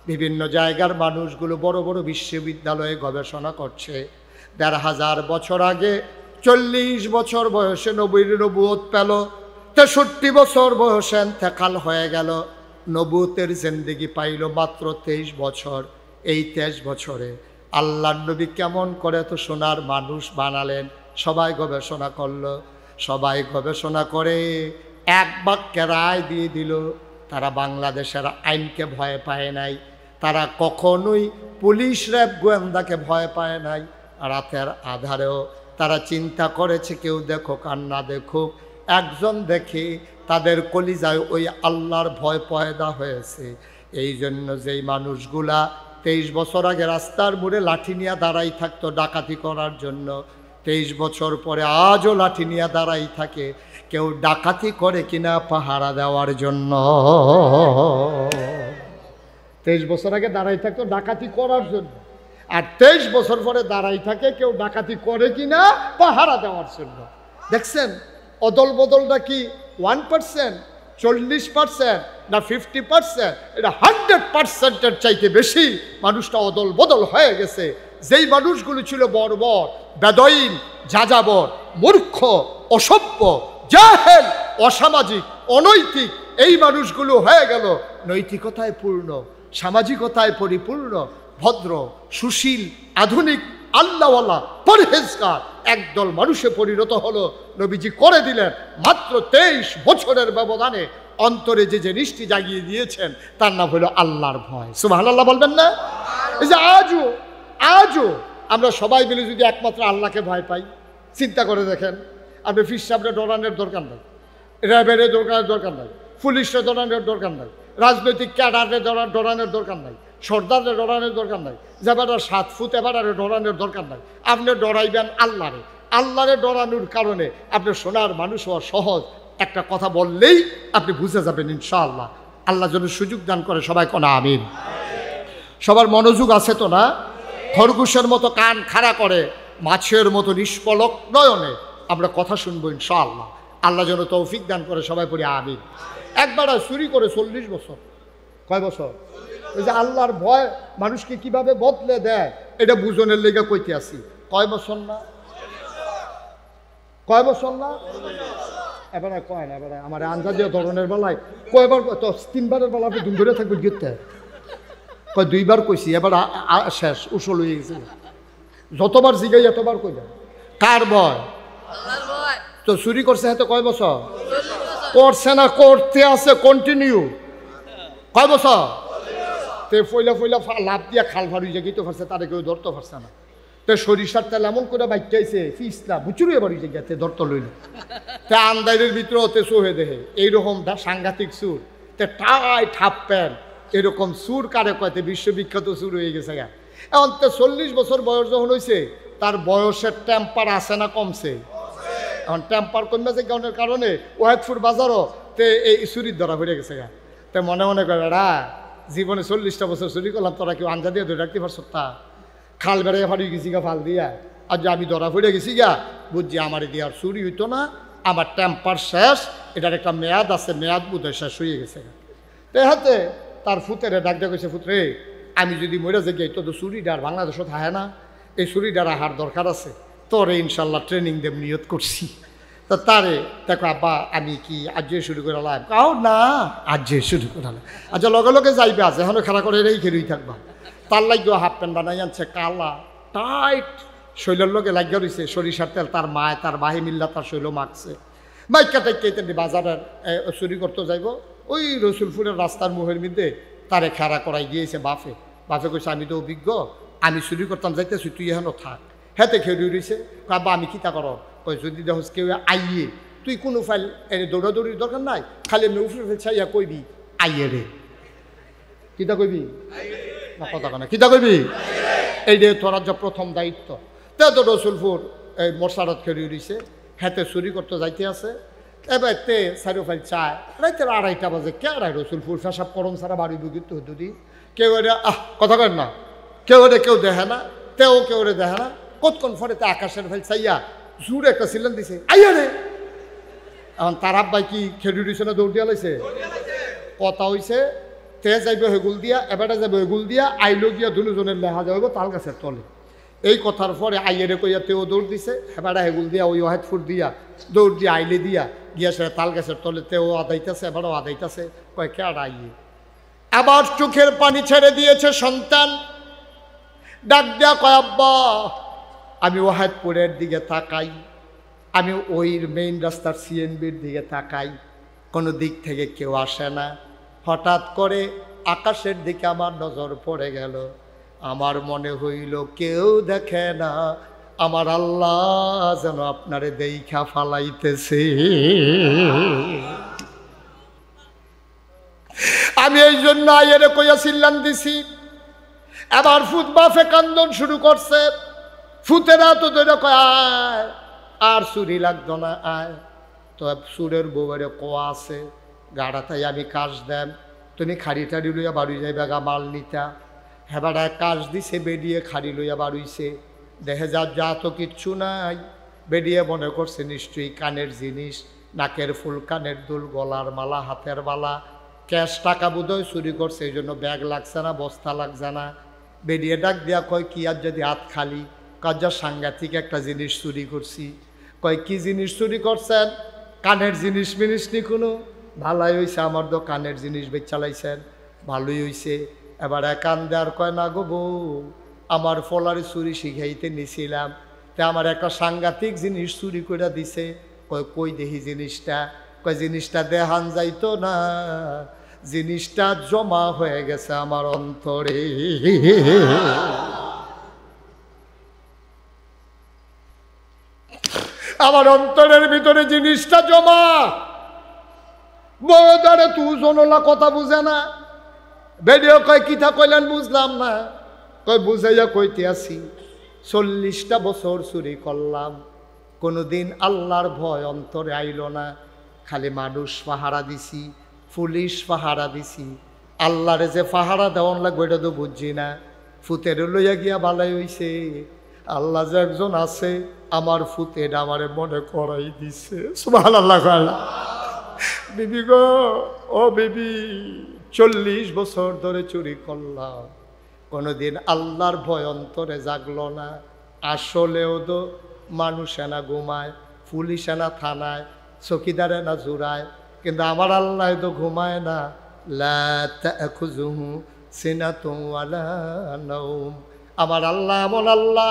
বিভিন্ন জায়গার মানুষগুলো বড় বড় বিশ্ববিদ্যালয়ে গবেষণা করছে। 1500 বছর আগে 40 বছর বয়সে নবীর নবুয়ত পেল, 63 বছর বয়সে ইন্তেকাল হয়ে গেল। নবুয়তের জিন্দেগি পাইল মাত্র 23 বছর। এই 23 বছরে আল্লাহর নবী কেমন করে তো সোনার মানুষ বানালেন, সবাই গবেষণা করলো। সবাই গবেষণা করে এক বাক্যে রায় দিয়ে দিল। তারা বাংলাদেশের আইনকে ভয় পায় নাই, তারা কখনোই পুলিশ, র্যাব, গোয়েন্দাকে ভয় পায় নাই। রাতের আধারেও তারা চিন্তা করেছে কেউ দেখুক আর না দেখুক, একজন দেখে তাদের কলিজায় ওই আল্লাহর ভয় পয়দা হয়েছে। এই জন্য যেই মানুষগুলা 23 বছর আগে রাস্তার মোড়ে লাঠি নিয়ে দাঁড়াই থাকতো ডাকাতি করার জন্য, 23 বছর পরে আজও লাঠি নিয়ে দাঁড়াই থাকে। কেউ ডাকাতি করে কিনা পাহারা দেওয়ার জন্য। 23 বছর আগে দাঁড়াই থাকতো ডাকাতি করার জন্য, আর 23 বছর পরে দাঁড়াই থাকে কেউ ডাকাতি করে কিনা পাহারা দেওয়ার জন্য। দেখছেন অদল বদলটা কি 1%, 40% না 50%? এটা 100%-এর চাইতে বেশি মানুষটা অদল বদল হয়ে গেছে। যেই মানুষগুলো ছিল বর্বর, বেদঈন, যাযাবর, মূর্খ, অসভ্য, জাহেল, অসামাজিক, অনৈতিক, এই মানুষগুলো হয়ে গেল নৈতিকতায় পূর্ণ, সামাজিকতায় পরিপূর্ণ, ভদ্র, সুশীল, আধুনিক, আল্লাহওয়ালা, পরহেজগার একদল মানুষে পরিণত হলো। নবীজি করে দিলেন মাত্র 23 বছরের ব্যবধানে অন্তরে যে জিনিসটি জাগিয়ে দিয়েছেন তার নাম হলো আল্লাহর ভয়। সুবহানাল্লাহ বলবেন না? এই যে আজও আমরা সবাই মিলে যদি একমাত্র আল্লাহকে ভয় পাই, চিন্তা করে দেখেন। আপনি পীর সাহেবরে ডরানোর দরকার নাই, র্যাবের দরকার নাই, পুলিশের ডরানোর দরকার নাই, রাজনৈতিক ক্যাডারের ডরানোর দরকার নাই, সর্দারের ডরানোর দরকার নাই, যেবার 7 ফুট এবার ডরানোর দরকার নাই। আপনি ডরাইবেন আল্লাহরে। আল্লাহরে ডরানোর কারণে আপনি সোনার মানুষ হওয়া সহজ। একটা কথা বললেই আপনি বুঝে যাবেন ইনশাআল্লাহ। আল্লাহ যেন সুযোগ দান করে, সবাই কোনা আমিন। সবার মনোযোগ আছে তো না? খরগোশের মতো কান খাড়া করে মাছের মতো নিষ্পলক নয়নে আমরা কথা শুনবো ইনশাআল্লাহ। আল্লাহ যেন তৌফিক দান করে, সবাই পড়ি আমিন। একবার চুরি করে 40 বছর। কয় বছর? ওই যে আল্লাহর ভয় মানুষকে কিভাবে বদলে দেয় এটা বুঝনের লেগে কইতে আসি। কয় বছর না? কয় বছর না? এবারে কয় না, এবারে আমার আন্দাজীয় ধরনের বেলায় কয়বার তো 3 বারের বেলা আপনি ধরে থাকবেন গিয়ে কয় 2 বার কইছি, এবার শেষ উসল হয়ে গেছে। যতবার জিগাই এতবার কই দেন। কার ভয়? তো চুরি করছে হয়তো কয় বছর? করছে না, করতে আছে কন্টিনিউ। কয় বছর? তে ফইলা লাভ দিয়া খাল ভাড়ি জায়গায় তো পারছে, তারা কেউ ধরতে পারছে না। তো সরিষার তেল এমন করে বাইকাইছে ফিসলা বুচুরি বাড়ি জায়গাতে ধরতে লইল। তে আন্দাইরের ভিতরে ওতে সোহে দেহে এইরকম সাংঘাতিক সুর, তে টাই ঠাপ প্যান এরকম সুর কারে কয়তে বিশ্ববিখ্যাত সুর হয়ে গেছে গা। এখন তো 40 বছর বয়স যখন হয়েছে তার বয়সের টেম্পার আছে না কমছে? এখন টেম্পার কমে যে কারণে ওয়াহেদপুর বাজারও তে এই চুরির ধরা হয়ে গেছে গা। তে মনে মনে করে রা জীবনে 40টা বছর চুরি করলাম, তোরা কেউ আঞ্জা দিয়ে ধরে রাখতে পারছ? তা খাল বেড়াইয়া ফাড়ি গেছি গা ফাল দিয়া, আর যে আমি ধরা পড়ে গেছি গা, বুঝছি আমার দিয়ে আর চুরি হইতো না, আমার টেম্পার শেষ, এটার একটা মেয়াদ আছে, মেয়াদ বোধহয় শেষ হয়ে গেছে। তো হাতে তার ফুতেরে ডাক দিয়ে কইছে, ফুতরে আমি যদি মরে যে গিয়ে তো চুরিটা আর বাংলাদেশত হায় না, এই চুরিটার আহার দরকার আছে, তোরে ইনশাল্লাহ ট্রেনিং দেব নিয়ত করছি। তা তারে দেখো আব্বা আমি কি আজ শুরু করে লাইব? কাও না, আজ শুরু করালাম। আচ্ছা লগে লগে যাইবে, আছে এখনো খেলা করে এই খেলুই থাকবা। তার লাগিও হাফ প্যান্ট বানাই আনছে কালা টাইট, শৈলের লগে লাগিয়ে রয়েছে সরিষার তেল, তার মায় তার বাহি মিল্লা তার শৈল মাখছে। মাইকা টাইকে বাজারের চুরি করতে যাইব, ওই রসুলপুরের রাস্তার মুহের মধ্যে তারে খেলা করাই গিয়েছে বাপে। বাপে কইছে আমি তো অভিজ্ঞ, আমি চুরি করতাম যাইতেছি, তুই এখনো থাক। হেতে খেয়ে রয়েছে, আব্বা আমি কিতা কর? কই যদি দেখোস কেউ আইয়ে, তুই কোনো ফাইল এনে দৌড়াদৌড়ির দরকার নাই, খালি এমনি উফরে ফেলছে ইয়া কইবি আইয়ে রে। কিতা কইবি না কথা কনা, কিতা কইবি? এই রে তোর যে প্রথম দায়িত্ব। তে তো রসুলপুর এই মশারত খেয়ে রয়েছে, হেতে চুরি করতে যাইতে আছে। এবার তে চারি ফাইল চায়, রাইতের 2:30 বাজে, কে আড়াই রসুলপুর ফেসাব করম সারা বাড়ি বুকিত দুদি কেউ এটা কথা কেন না, কেউ এটা কেউ দেখে না, তেও কেউ রে দেখে না। কতক্ষণ পরে তে আকাশের ফাইল চাইয়া জোরে একটা সিলেন দিছে, আইয়া রে। এখন তার আব্বাই কি খেলি দিছে না দৌড় দিয়া লাইছে? কথা হইছে তে যাইবে হেগুল দিয়া, এবারে যাবে হেগুল দিয়া, আইলো গিয়া দুজনের লেহা যাইব তাল গাছের তলে। এই কথার পরে আইয়েরে কইয়া তেও দৌড় দিছে, এবারে হেগুল দিয়া ওই ওয়াহেদপুর দিয়া দৌড় দিয়া আইলে দিয়া গিয়া সে তাল গাছের তলে তেও আদাইতেছে, এবারও আদাইতেছে। কয় কে আর আইয়ে? আবার চোখের পানি ছেড়ে দিয়েছে সন্তান, ডাক দিয়া কয় আব্বা আমি ওয়াহেদপুরের দিকে তাকাই, আমি ওই মেইন রাস্তার সিএনবির দিকে তাকাই, কোনো দিক থেকে কেউ আসে না। হঠাৎ করে আকাশের দিকে আমার নজর পড়ে গেল, আমার মনে হইল কেউ দেখে না, আমার আল্লাহ যেন আপনারে দেইখা ফালাইতেছে। আমি এই জন্য আইয়েরে কইয়া চিল্লান দিছি। এবার ফুত বাফে কান্দন শুরু করছে, ফুতেরা তো ধরে কয় আয় আর চুরি লাগতো না, আয়। তো সুরের বউরে কোয়া আছে গাড়াতাই আমি কাজ দেন, তুমি খাড়ি টাড়ি লইয়া বাড়ি যাইবা গা মাল নিতা। হেবাটা কাজ দিছে, বেরিয়ে খাড়ি লইয়া বাড়ুইছে, দেখে যা তো কিচ্ছু নাই। বেরিয়ে মনে করছে নিশ্চয়ই কানের জিনিস, নাকের ফুল, কানের দুল, গলার মালা, হাতের মালা, ক্যাশ টাকা বোধহয় চুরি করছে, এই জন্য ব্যাগ লাগছে না, বস্তা লাগছে না। বেরিয়ে ডাক দিয়া কয় কি আর যদি হাত খালি? কাজা সাংঘাতিক একটা জিনিস চুরি করছি। কয় কি জিনিস চুরি করছেন? কানের জিনিস মিনিস নি কোনো? ভালোই হয়েছে, আমার তো কানের জিনিস বেচালাইছেন, ভালোই হয়েছে। এবার কান দেওয়ার কয় না গো বউ, আমার ফলারে চুরি শিখাইতে নিছিলাম, তা আমার একটা সাংঘাতিক জিনিস চুরি করে দিছে। কয় কই দেখি জিনিসটা? কয় জিনিসটা দেখান যাইতো না, জিনিসটা জমা হয়ে গেছে আমার অন্তরে। আমার অন্তরের ভিতরে জিনিসটা জমা। বড়দারে তু জনলা কথা বুঝে না। বেডিও কয় কিথা কইলেন বুঝলাম না। কয় বুঝাইয়া কইতে আসি 40টা বছর চুরি করলাম, কোনোদিন আল্লাহর ভয় অন্তরে আইল না। খালি মানুষ পাহারা দিছি, পুলিশ পাহারা দিছি, আল্লাহরে যে পাহারা দেওয়ান লাগবে এটা তো বুঝছি না। ফুতের লইয়া গিয়া ভালাই হইছে, আল্লাহ যে একজন আছে আমার ফুতের আমারে মনে করাই দিছে। সুবহানাল্লাহ। বিবি গো, ও বিবি, 40 বছর ধরে চুরি করলাম, কোনোদিন আল্লাহর ভয় অন্তরে জাগলো না। আসলেও তো মানুষে না ঘুমায়, পুলিশে না থানায়, চকিদারে না জুড়ায়, কিন্তু আমার আল্লাহ তো ঘুমায় না। লা তাখুযুহু সিনাতুন ওয়ালা নাওম। আমার আল্লাহ এমন আল্লাহ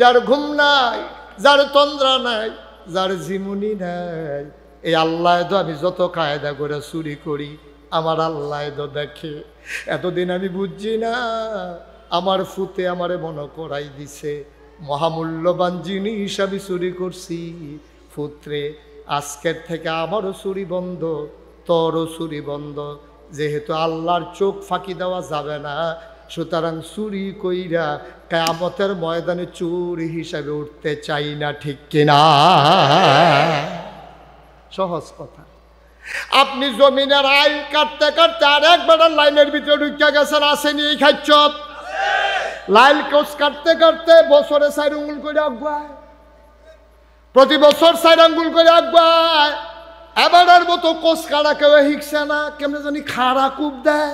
যার ঘুম নাই, যার তন্দ্রা নাই, যার ঝিমুনি নাই। এই আল্লাহ তো আমি যত কায়দা করে চুরি করি আমার আল্লাহ তো দেখে। এতদিন আমি বুঝছি না, আমার ফুতে আমারে মনে করাই দিছে মহামূল্যবান জিনিস আমি চুরি করছি। ফুত্রে আজকের থেকে আমারও চুরি বন্ধ, তোরও চুরি বন্ধ। যেহেতু আল্লাহর চোখ ফাঁকি দেওয়া যাবে না, সুতরাং চুরি কইরা কিয়ামতের ময়দানে চোর হিসাবে উঠতে চাই না, ঠিক কিনা? সহজ কথা। আপনি জমিনের আইল কাটতে কাটতে আর একবার লাইনের ভিতরে ঢুকে গেছেন, আসেনি এই খাচ্ছ লাইল কোচ কাটতে কাটতে বছরে 4 আঙ্গুল করে আগুয়ায়, প্রতি বছর 4 আঙ্গুল করে আগুয়ায়। এবারের মতো কোচ কাটা কেউ হিকছে না, কেমনে জানি খাড়া কূপ দেয়।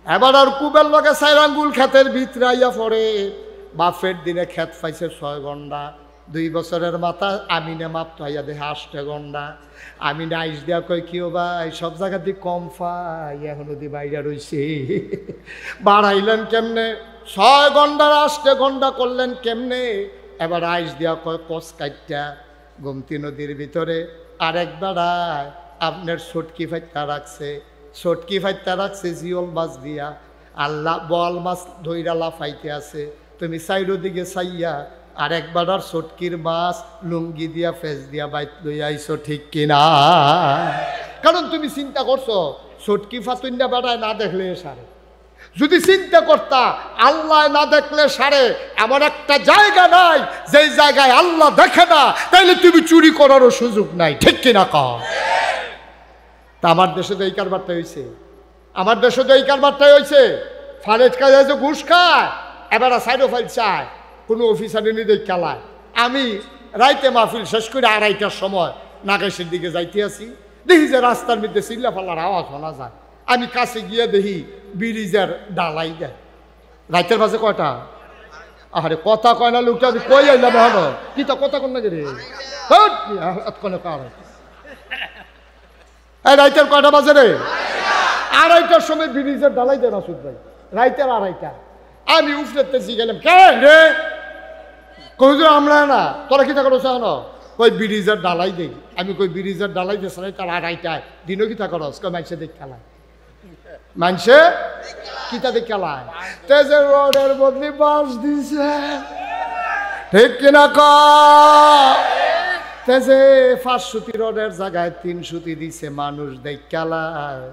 এবার আর কুবের লগে 4 আঙ্গুল ক্ষেতের ভিতরে আইয়া পড়ে। বাপের দিনে ক্ষেত পাইছে 6 ঘন্টা, 2 বছরের মাথা আমিনে মাপতো আইয়া দেখে 8 ঘন্টা। আমিনে আইস দিয়া কই কি ও ভাই সব জায়গা দিয়ে কম পাই, এখন ওদি বাইরে রইছে, বাড়াইলেন কেমনে? 6 ঘন্টার 8 ঘন্টা করলেন কেমনে? এবার আইস দিয়া কয় কস কাটটা গোমতী নদীর ভিতরে আরেক বেড়ায় আপনার ছটকি ফাইতা রাখছে, ছটকি ফাইতা রাখছে জিওল মাছ দিয়া, আল্লাহ বল মাছ ধইরা লাফাইতে আছে। তুমি সাইডো দিকে চাইয়া আর একবার আর ছটকির মাছ লুঙ্গি দিয়া ফেস দিয়া বাইত লই আইছো, ঠিক কিনা? কারণ তুমি চিন্তা করছো ছটকি ফাতুন্ডা বেড়ায় না দেখলে সারে, যদি চিন্তা করতা আল্লাহ না দেখলে সারে, এমন একটা জায়গা নাই যেই জায়গায় আল্লাহ দেখে না, তাইলে তুমি চুরি করারও সুযোগ নাই, ঠিক কিনা কও? তা আমার দেশে তো এই কারবারটা হয়েছে, আমার দেশে তো এই কারবারটাই হয়েছে। ফারেজ কাজে যে ঘুষ খায়, এবার সাইডো ফাইল চায়, কোনো অফিসারে নিয়ে খেলায়। আমি রাইতে মাহফিল শেষ করে 2:30টার সময় নাগেশের দিকে যাইতে আসি, দেখি যে রাস্তার মধ্যে চিল্লা ফাল্লার আওয়াজ শোনা যায়। আমি কাছে গিয়ে দেখি ব্রিজের ডালাই দেয়। রাইতের বাজে কয়টা? আরে কথা কয় না লোকটা, কই আইলাম হলো কি তা কথা কন না রে, রাইতের কয়টা বাজে রে? 2:30টার সময় ব্রিজের ডালাই দেয় মাসুদ ভাই, রাইতের 2:30। আমি উফরেতে গেলাম, কে রে? কই আমরা না, তোরা কি তা করো না? কই ব্রিজের ডালাই দেই। আমি কই ব্রিজের ডালাই দিয়েছ না, তার 2:30টায় দিনও কি তা করস? কই মানুষে দেখ খেলায়, মানুষে কি তাদের খেলায়, তেজের রোডের বদলি বাস দিছে, ঠিক কিনা কও? তেজে 5 সুতি রোডের জায়গায় 3 সুতি দিছে, মানুষ দেখ খেলায়।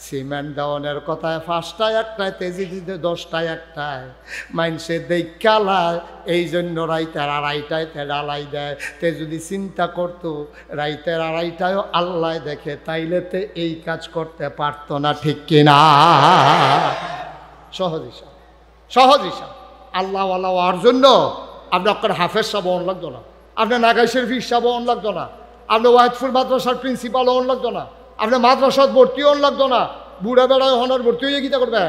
সিমেন্ট ডাউনের কথায় 5টায় 1টায়, তেজি দিতে 10টায় 1টায়, মানুষে দেখ খেলায়। এই জন্য রাইতের 2:30টায় তে ডালাই দেয়। তে যদি চিন্তা করতো রাইতের 2:30টায়ও আল্লাহ দেখে, তাইলে তে এই কাজ করতে পারতো না, ঠিক কিনা? সহজ হিসাব, সহজ হিসাব। আল্লাহওয়ালা হওয়ার জন্য আপনার হাফেজ সাহেব অন লাগতো না, আপনার নাগাইশের ফিস সাহেব অন লাগতো না, আপনার ওয়াইদফুল মাদ্রাসার প্রিন্সিপাল অন লাগতো না, আপনার মাদ্রাসাত ভর্তি অন লাগতো না। বুড়া বেড়ায় হনার ভর্তি হয়ে গীতা করবে,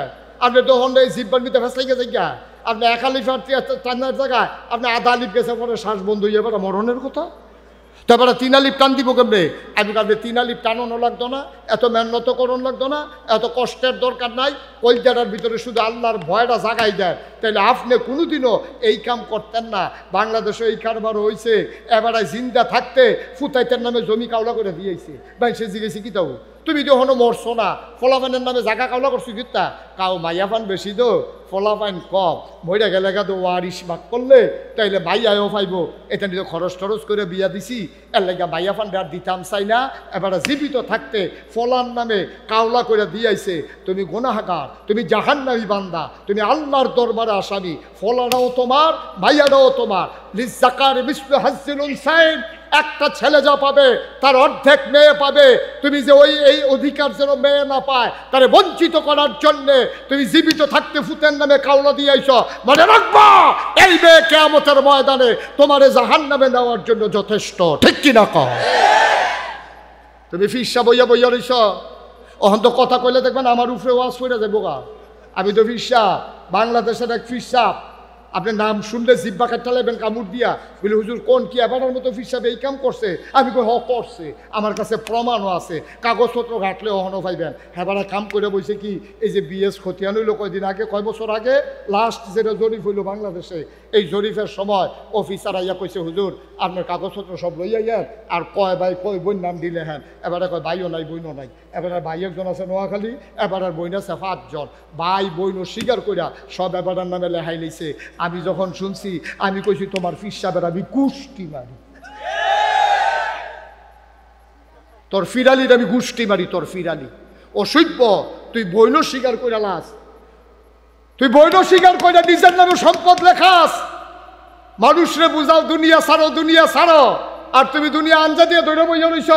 আপনি তো হন্ডা এই জিব্বার মিতে ফেসলাই গেছে গা। আপনি 1 আলিফ আর 3 জায়গায় আপনি আধা আলিফ গেছে, পরে শ্বাস বন্ধ হয়ে যাবে, মরণের কথা। তারপরে 3 আলিফ টান দিব কেমনে? আমি আপনি 3 আলিফ টানানো লাগতো না, এত মেহনতকরণ লাগতো না, এত কষ্টের দরকার নাই। কলজাটার ভিতরে শুধু আল্লাহর ভয়টা জাগাই দেয়, তাইলে আপনি কোনোদিনও এই কাম করতেন না। বাংলাদেশে এই কারবার হয়েছে, এবারে জিন্দা থাকতে ফুতাইতের নামে জমি কাউলা করে দিয়েছে। ভাই সে জিজ্ঞেসি কি তাও তুমি তো হনো মরছো না, ফলাফানের নামে জায়গা কাউলা করছো কিতা? কাউ মাইয়াফান বেশি দো, ফলাফাইন কম, মইরা গেলে গা তো ওয়ারিশ ভাগ করলে তাইলে মাইয়াও পাইব। এটা নিয়ে খরচ টরচ করে বিয়া দিছি, এর লাগে মাইয়াফান আর দিতাম চাই না। এবারে জীবিত থাকতে ফলার নামে কাউলা করে দিয়াইছে। তুমি গুনাহগার, তুমি জাহান্নামী বান্দা, তুমি আল্লাহর দরবারে আসামি। ফলাটাও তোমার, মাইয়াটাও তোমার। লিজ্জাকার মিসলু হাজ্জিল উনসাইন, একটা ছেলে যা পাবে তার অর্ধেক মেয়ে পাবে। তুমি যে এই অধিকার যেন মেয়ে না পায়, তারে বঞ্চিত করার জন্যে তুমি জীবিত থাকতে ফুতের নামে কাউলা দিয়েছ। মনে রাখবা এই মেয়ে কিয়ামতের ময়দানে তোমারে জাহান্নামে নেওয়ার জন্য যথেষ্ট, ঠিক কিনা কও? তুমি ফিসা বইয়া বইয়া রইছ, অহন তো কথা কইলে দেখবেন আমার উপরে ওয়াজ করে যাবো গা। আমি তো ফিসা, বাংলাদেশের এক ফিসা, আপনি নাম শুনলে জিব্বা কাটটা লাগবেন কামড় দিয়া, বলে হুজুর কোন কি এবারের মতো ফিসাবে এই কাম করছে? আমি কই হ করছে, আমার কাছে প্রমাণও আছে, কাগজপত্র ঘাটলে অহনও পাইবেন। হেবারা কাম করে বইছে কি, এই যে বিএস খতিয়ান হইল কয়দিন আগে, কয় বছর আগে লাস্ট যেটা জরিফ হইল বাংলাদেশে, এই জরিফের সময় অফিসার আইয়া কইছে হুজুর আপনার কাগজপত্র সব লইয়া ইয়ার, আর কয় ভাই কয় বোন নাম দিলে হ্যাঁ। এবারে কয় ভাইও নাই বইনও নাই। এবারে ভাই একজন আছে নোয়াখালী, এবার আর বইন আছে 5 জন। ভাই বইনও স্বীকার কইরা সব এবারের নামে লেহাই লইছে। আমি যখন শুনছি আমি কইছি তোমার ফিসাবের আমি গুষ্টি মারি, তোর ফিরালির আমি গুষ্টি মারি, তোর ফিরালি অসভ্য। তুই বইন স্বীকার কইরা লাস, তুই বইন স্বীকার কইরা নিজের নামে সম্পদ লেখাস। মানুষরে বুঝাও দুনিয়া ছাড়ো, দুনিয়া ছাড়ো, আর তুমি দুনিয়া আঞ্জা দিয়ে ধরে বইয়া রইছ।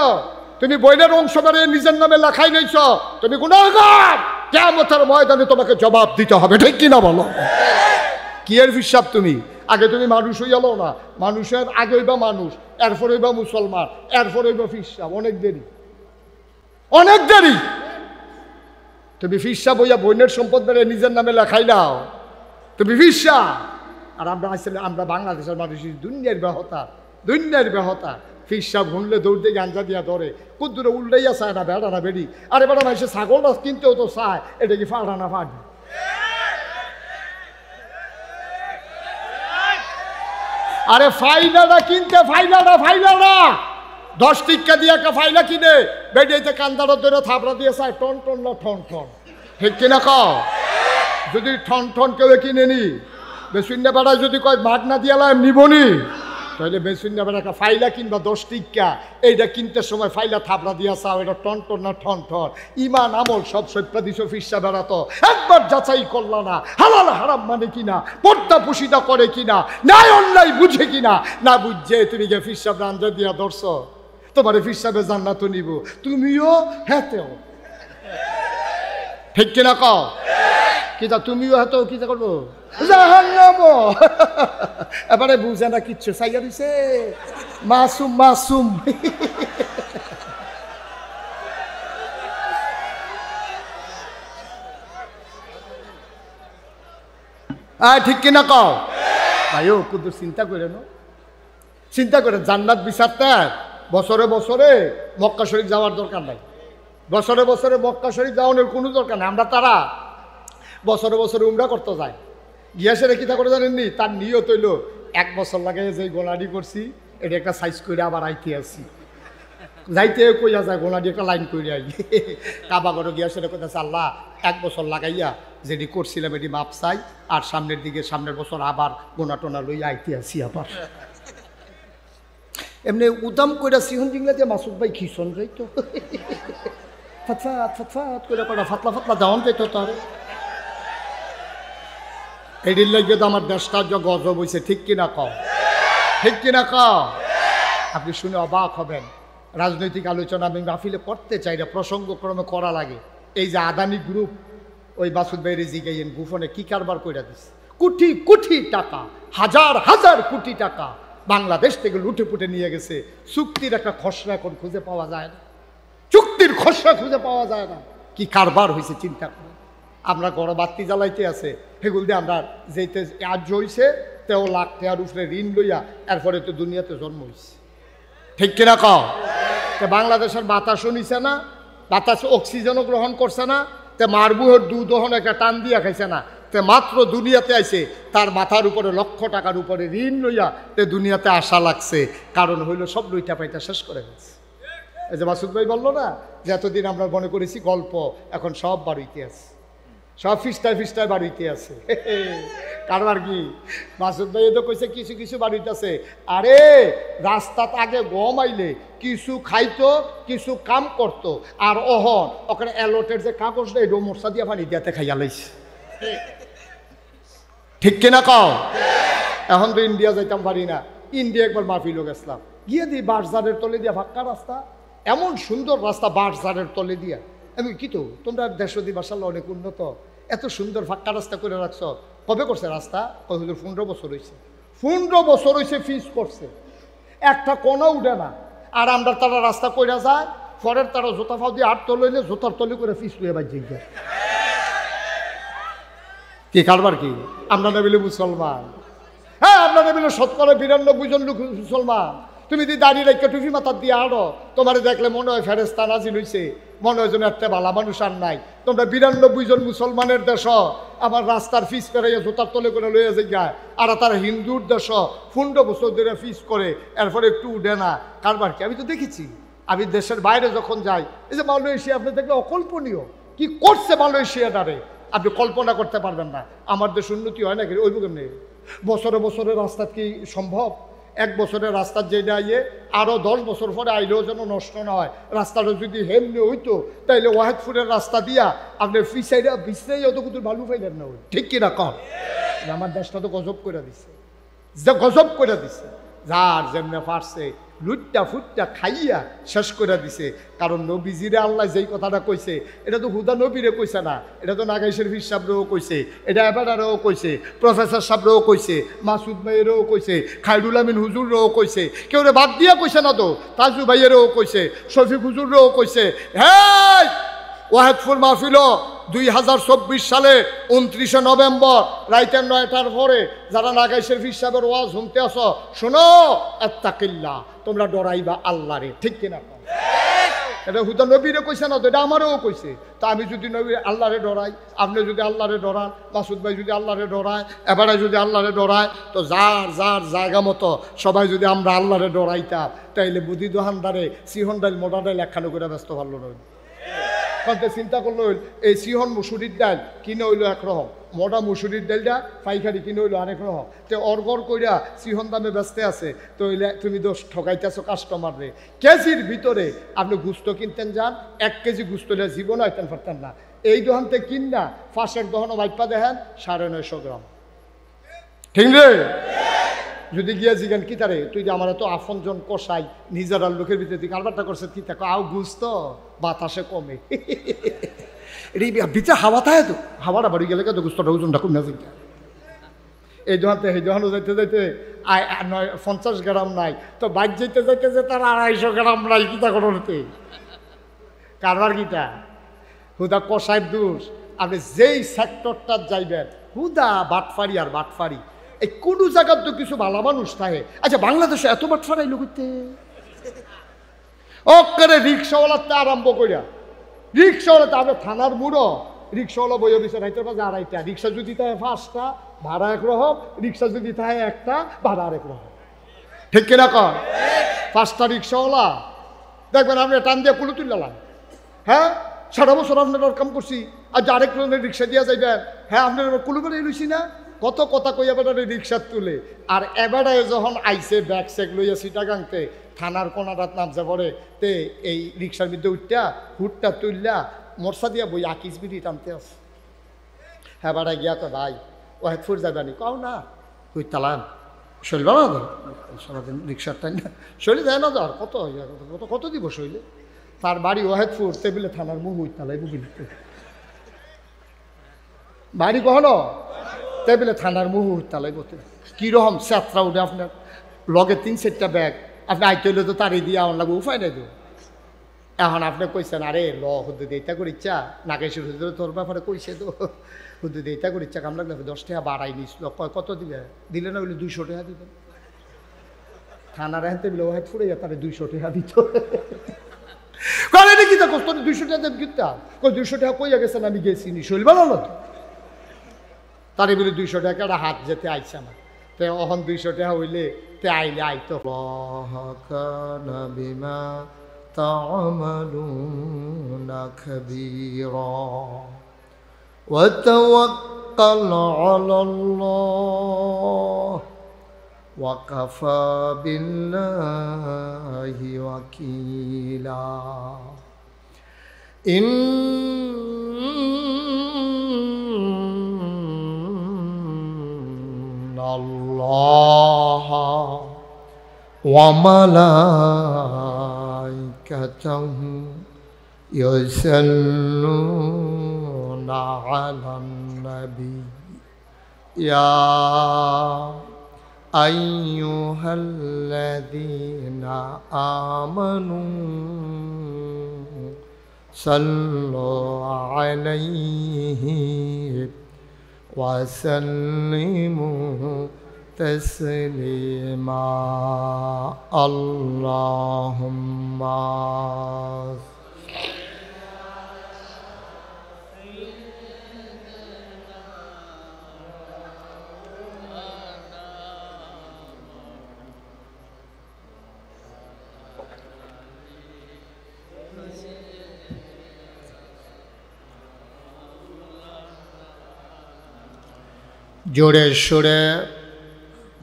তুমি বইনের অংশ বাড়িয়ে নিজের নামে লেখাই নিয়েছ, তুমি গুনাহগার। কিয়ামতের ময়দানে তোমাকে জবাব দিতে হবে, ঠিক কিনা বলো? কি এর হিসাব? তুমি আগে তুমি মানুষ হইয়া লো না, মানুষের আগে হইবা মানুষ, এরপর হইবা মুসলমান, এরপর হইবা ফিসাব। অনেক দেরি, অনেক দেরি। তুমি ফিসাব হইয়া বইনের সম্পদ বেড়ে নিজের নামে লেখাই নাও, তুমি ফিসা। আর আমরা আসলে আমরা বাংলাদেশের মানুষ দুনিয়ার ব্যাহতা, দুনিয়ার ব্যাহতা। ফিসাব ঘুরলে দৌড় দিয়ে গাঞ্জা দিয়া ধরে, কুদ্দুরে উল্টাইয়া চায় না, বেড়া না বেড়ি। আরে বেড়া মানুষের ছাগলটা কিনতেও তো চায়, এটা কি ফাড়া না ফাড়ি? আরে ফাইলাটা কিনতে, ফাইলাটা 10 টিক্কা দিয়ে একটা ফাইলা কিনে বেডিয়েতে কান্দাটা ধরে থাপড়া দিয়ে চায় টন টন না ঠন ঠন, ঠিক কিনা কও? যদি ঠন ঠন কেউ কিনে নি, বেসুন্যা বেড়ায় যদি কয় মাঠ না দিয়ে নিবনি, তাহলে বেসুন্যা বেড়া একটা ফাইলা কিনবা 10 টিক্কা, এইটা কিনতে সময় ফাইলা থাপড়া দিয়া চাও এটা টন টন না ঠন ঠন। ইমান আমল সব সৈপ্যা দিছ ফিসা বেড়াতো, একবার যাচাই করলা না হালাল হারাম মানে কিনা, পর্দা পুষিটা করে কিনা, নাই অন্যায় বুঝে কিনা। না বুঝছে তুমি গে ফিসা রাঞ্জা দিয়া ধরছ, তোমার ফিসাবে জান্নাত নিব, তুমিও হেতেও, ঠিক কিনা কও? কিতা তুমিও হেতো কিতা করবো, জাহান্নাম। এবারে বুঝে না কিচ্ছু, চাইয়া দিছে মাসুম মাসুম। ঠিক কিনা কও? ভাইও কিন্তু চিন্তা করে না, চিন্তা করে জান্নাত বিচারতে বছরে বছরে মক্কা শরীফ যাওয়ার দরকার নাই, বছরে বছরে মক্কা শরীফ যাওয়ানোর কোনো দরকার নেই। আমরা তারা বছরে বছরে উমরা করতে যায়, গিয়া সেরে কিতা করে জানেননি, তার নিয়ত হইল 1 বছর লাগে যে গোলাডি করছি এটা একটা সাইজ করে আবার আইতে আসি, যাইতে কইয়া যায় গোলাডি একটা লাইন করে আই। কাবা করে গিয়া সেটা কইতেছে আল্লাহ 1 বছর লাগাইয়া যেটি করছিলাম এটি মাপ চাই, আর সামনের দিকে সামনের বছর আবার গোনা টোনা লইয়া আইতে আসি আবার। এমনি উদাম কইরা সিহন জিংলা দিয়ে মাসুদ ভাই খিসন যাইতো, ফাতফাত ফাতফাত করে কটা ফাতলা ফাতলা যাওয়ান যাইতো। তার এটির লাগিয়ে তো আমার দেশটা গজব হয়েছে, ঠিক কিনা কও? ঠিক কিনা কও? আপনি শুনে অবাক হবেন, রাজনৈতিক আলোচনা আমি মাহফিলে করতে চাই না, প্রসঙ্গক্রমে করা লাগে। এই যে আদানি গ্রুপ, ওই মাসুদ ভাইয়ের জিগাইয়েন গোপনে কি কারবার কইরা দিচ্ছে, কোটি কোটি টাকা, হাজার হাজার কোটি টাকা বাংলাদেশ থেকে লুটে পুটে নিয়ে গেছে। চুক্তির একটা খসড়া এখন খুঁজে পাওয়া যায় না, চুক্তির খসড়া খুঁজে পাওয়া যায় না। কি কারবার হয়েছে চিন্তা করে। আমরা গড় বাতি জ্বালাইতে আছে, সেগুলো দিয়ে আমরা যেতে আজ হয়েছে 13 লাখ টাকার উপরে ঋণ লইয়া এরপরে তো দুনিয়াতে জন্ম হয়েছে, ঠিক কিনা কও? তে বাংলাদেশের বাতাসও নিছে না, বাতাস অক্সিজেনও গ্রহণ করছে না, তে মারবুহের দুধহন একটা টান দিয়া খাইছে না, তে মাত্র দুনিয়াতে আইছে তার মাথার উপরে লক্ষ টাকার উপরে ঋণ লইয়া তে দুনিয়াতে আসা লাগছে। কারণ হইল সব লইটা পাইটা শেষ করে গেছে। এই যে মাসুদ ভাই বললো না যে এতদিন আমরা মনে করেছি গল্প, এখন সব বাড়িতে আছে, সব ফিস্টায় ফিস্টায় বাড়িতে আছে। কারবার কি মাসুদ ভাই তো কইছে কিছু কিছু বাড়িতে আছে। আরে রাস্তাত আগে গম আইলে কিছু খাইতো, কিছু কাম করতো, আর অহন ওখানে অ্যালোটের যে কাগজটা এটা মশা দিয়া পানি দিয়াতে খাইয়া লাইছে, ঠিক কিনা কও? এখন তো ইন্ডিয়া যাইতাম পারি না, ইন্ডিয়া একবার মাহফিলও গেছিলাম, গিয়ে দিই বাঁশঝাড়ের তলে দিয়া ফাঁকা রাস্তা, এমন সুন্দর রাস্তা বাঁশঝাড়ের তলে দিয়া। আমি কি তো তোমরা দেশদি বাসাল্লাহ অনেক উন্নত, এত সুন্দর ফাঁকা রাস্তা করে রাখছো, কবে করছে রাস্তা? কত 15 বছর হয়েছে, 15 বছর হয়েছে ফিস করছে, একটা কোনো উঠে না। আর আমরা তারা রাস্তা কইরা যায়, পরের তারা জোতা ফাও দিয়ে 8 তলে হইলে জোতার তলে করে ফিস লুয়ে বাজে যায়। কি কারবার কি? আমরা না বলে মুসলমান, হ্যাঁ আমরা না বলে 92 জন লোক মুসলমান। তুমি যদি দাঁড়িয়ে রেখে টুপি মাথার দিয়ে আড়ো, তোমার দেখলে মনে হয় ফেরেস্তা নাজিল হইছে, মনে হয় যেন একটা ভালো মানুষ আর নাই। তোমরা 92 জন মুসলমানের দেশ, আমার রাস্তার ফিস করে জোতার তলে করে লইয়া যায়, আর তারা হিন্দুর দেশ 15 বছর ধরে ফিস করে, এরপরে একটু উঠে না। কারবার কি? আমি তো দেখেছি, আমি দেশের বাইরে যখন যাই, এই যে মালয়েশিয়া আপনি দেখলে অকল্পনীয় কি করছে মালয়েশিয়াটারে, আপনি কল্পনা করতে পারবেন না। আমার দেশ উন্নতি হয় না, ওই কেমনি বছরে বছরে রাস্তা কি সম্ভব? 1 বছরের রাস্তার যেটা আইয়ে আরও 10 বছর পরে আইলেও যেন নষ্ট না হয়। রাস্তাটা যদি হেমনি হইতো তাইলে ওয়াহেদপুরের রাস্তা দিয়া আপনি ফিসাইরা বিছরাই অত কুতুর ভালো পাইলেন না, ঠিক কিনা কম? আমার দেশটা তো গজব করে দিছে, যে গজব করে দিছে। যার যেমনে পারছে লুটটা ফুটটা খাইয়া শেষ করে দিছে। কারণ নবীজিরে আল্লাহ যেই কথাটা কইছে এটা তো হুদা নবীরে কইছে না, এটা তো নাগাই শরীফ সাহেবরেও কইছে, এটা এবারেও কইছে, প্রফেসর সাহেবরেও কইছে, মাসুদ ভাইয়েরও কইছে, খায়রুল আমিন হুজুররেও কইছে, কেউ রে বাদ দিয়া কইছে না তো, তাজু ভাইয়েরও কইছে, শফিক হুজুররেও কইছে। হ্যাঁ, ওয়াহেদপুর মাহফিল 2024 সালে 29শে নভেম্বর রাইতের 9টার পরে যারা নাগাই শরীফ সাহেবের ওয়াজ শুনতে আসো, শোনো, আত্তাকিল্লাহ, তোমরা ডরাইবা আল্লাহরে। ঠিক কিনা? এটা হুদা নবীরে কইছে না তো, এটা আমারও কইছে। তা আমি যদি নবী আল্লাহরে ডরাই, আপনি যদি আল্লাহরে ডরান, মাসুদ ভাই যদি আল্লাহরে ডরায়, এবারে যদি আল্লাহরে ডরায়, তো যার যার জায়গা মতো সবাই যদি আমরা আল্লাহরে ডরাইতাম, তাইলে বুদ্ধি দোহানদারে সিহন ডাইল মোটা ডাইল একখানো করে ব্যস্ত ভালো নয়। কারণ চিন্তা করলো এই সিহন মুসুরির ডাল কিনে হইলো একরকম, মোটা মুসুরির ডালটা পাইকারি কিনে হইলো আরেক রকম। তো অর্গর কইরা সিহন দামে ব্যস্ত আছে, তো হইলে তুমি দোষ ঠকাইতেছো কাস্টমারে। কেজির ভিতরে আপনি গুস্ত কিনতেন যান, 1 কেজি গুস্ত জীবন আইতেন পারতেন না। এই দোকান থেকে কিনা ফাঁসের দহনও বাইপা দেখেন 950 গ্রাম। ঠিক রে? যদি গিয়া জিগান কি তারে, তুই যে আমার তো আপনজন কষাই নিজের আর লোকের ভিতরে তুই কারবারটা করছে কি থাকো, আও গুস্ত বাতাসে কমে ভিতরে হাওয়া থাকে, তো হাওয়াটা বাড়ি গেলে তো গুস্তটা ওজনটা কমে আছে। এই দোকানতে এই দোকানও যাইতে যাইতে 50 গ্রাম নাই, তো বাইক যাইতে যাইতে যে তার 250 গ্রাম নাই। কিতা করতে কারবার কিতা হুদা কষাইয়ের দোষ। আপনি যেই সেক্টরটা যাইবেন হুদা বাটফারি আর বাটফারি। এই কোনো জায়গার তো কিছু ভালো মানুষ থাকে। আচ্ছা, বাংলাদেশে এত বাটফারাই লোক অক্কারে রিক্সাওয়ালাতে আরম্ভ করিয়া, রিক্সাওয়ালাতে আমরা থানার মুড়ো রিক্সাওয়ালা বই দিচ্ছে রাইতের বাজে 2.5টা। রিক্সা যদি থাকে 5টা ভাড়া একরকম, রিক্সা যদি থাকে 1টা ভাড়া আরেক রকম। ঠিক কিনা কর? 5টা রিক্সাওয়ালা দেখবেন আপনি টান দিয়ে কুলু তুললাম। হ্যাঁ, 7 বছর আপনার কাম করছি, আর আরেক ধরনের রিক্সা দিয়া যাইবেন। হ্যাঁ, আপনার কুলু বেড়ে লইছি না, কত কথা কই এবারে রিক্সা তুলে। আর এবারে যখন আইসে ব্যাগ স্যাগ লইয়া সিটাগাংতে থানার কোনারাত নামছে পড়ে, তে এই রিক্সার মধ্যে উঠটা হুটটা তুললা মোরসা দিয়া বই আকিস বিড়ি টানতে আছে। হ্যাঁ, বাড়া গিয়া তো ভাই ওয়াহেদপুর যাবানি, কও না কই তালাম শৈল না তো সারাদিন রিক্সার টাইম না, শৈলে যায় না তো আর কত কত কত দিব শৈলে। তার বাড়ি ওয়াহেদপুর, টেবিলে থানার মুখ তালাই মুখি দিতে বাড়ি কখনো টেবিলে থানার মুখ তালাই বলতে কীরকম যাত্রা উঠে আপনার লগে 3-4টা ব্যাগ। আপনি আইতে হইলে তো তারই দিয়ে আমার লাগবে, উপায় নাই তো। এখন আপনি কইছেন আরে ল হুদ্দু দিতা করে ইচ্ছা নাগেশ্বর হুজুর তোর ব্যাপারে কইছে তো, হুদ্দু দিতা করে ইচ্ছা কাম লাগলে 10 টাকা বাড়াই নিছিল। কত দিবে? দিলে না বলে 200 টাকা দিবেন। থানার এনতে বলে ওয়াহেদ ফুড়ে তারে 200 টাকা দিত। কারণ কি তা কষ্ট 200 টাকা দেব কিতা, কই 200 টাকা কইয়া গেছেন আমি গেছি নি শৈল বানালো তো। তারে বলে 200 টাকা হাত যেতে আইছে না, তে অহন 200 টাকা হইলে তে আইলে আইতো। বিমা تعملون خبيرا وتوكل على الله وكفى بالله وكيلا إن الله وملائكته يصلون على النبي يا أيها الذين آمنوا صلوا عليه وسلموا تسليما اللهم জোরে সোরে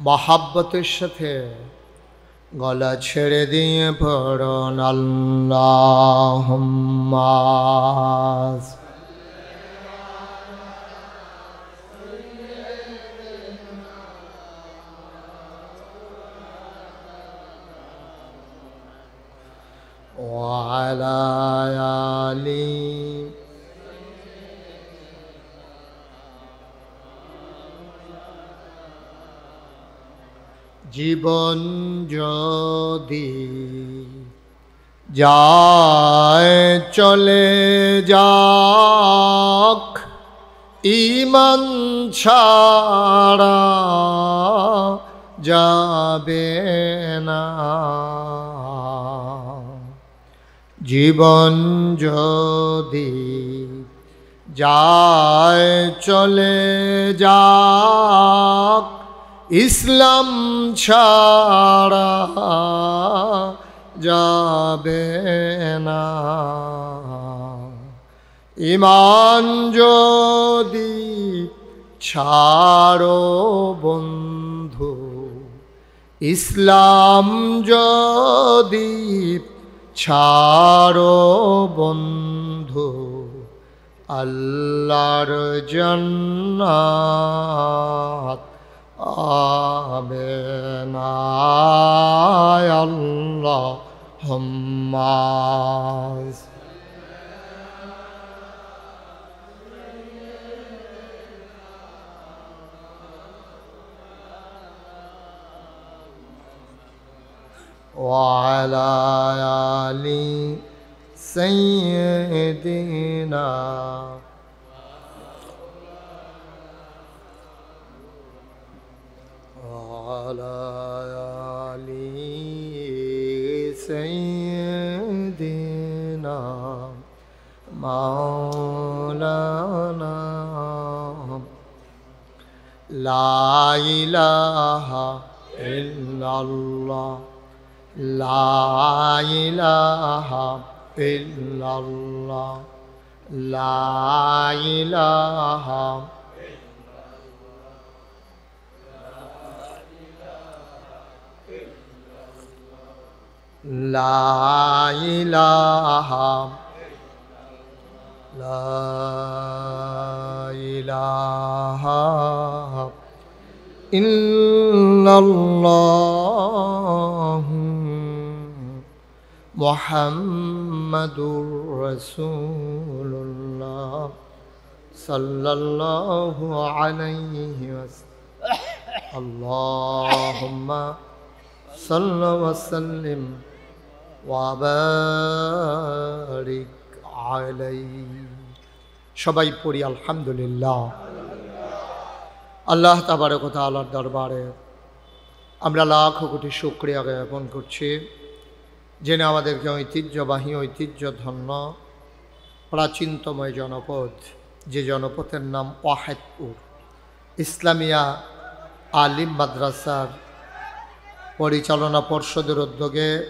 মহাব্বতের সাথে গলা ছেড়ে দিয়ে পড়ুন আল্লাহুম্মা وعلى آله জীবন যদি যায় চলে যাক ঈমান ছাড়া যাবে না জীবন যদি যায় চলে যাক ইসলাম ছাড়া যাবে না ঈমান যদি ছাড়ো বন্ধু ইসলাম যদি ছাড়ো বন্ধু আল্লাহর জান্নাত আমিন আল্লাহুম্মা وعلى آل سيدنا وعلى آل سيدنا مولانا لا إله إلا الله لا إله إلا الله لا إله لا إله لا إله إلا الله মুহাম্মাদুর রাসূলুল্লাহ সাল্লাল্লাহু আলাইহি ওয়াসাল্লাম আল্লাহুম্মা সাল্লি ওয়া সাল্লিম ওয়া বারিক আলাইহি সবাই পড়ি আলহামদুলিল্লাহ আল্লাহ তাবারক ওয়া তাআলার দরবারে আমরা লাখ কোটি শুকরিয়া জ্ঞাপন করছি যিনি আমাদেরকে ঐতিহ্যবাহী ঐতিহ্যধন্য প্রাচীনতময় জনপদ যে জনপদের নাম ওয়াহেদপুর ইসলামিয়া আলিম মাদ্রাসার পরিচালনা পর্ষদের উদ্যোগে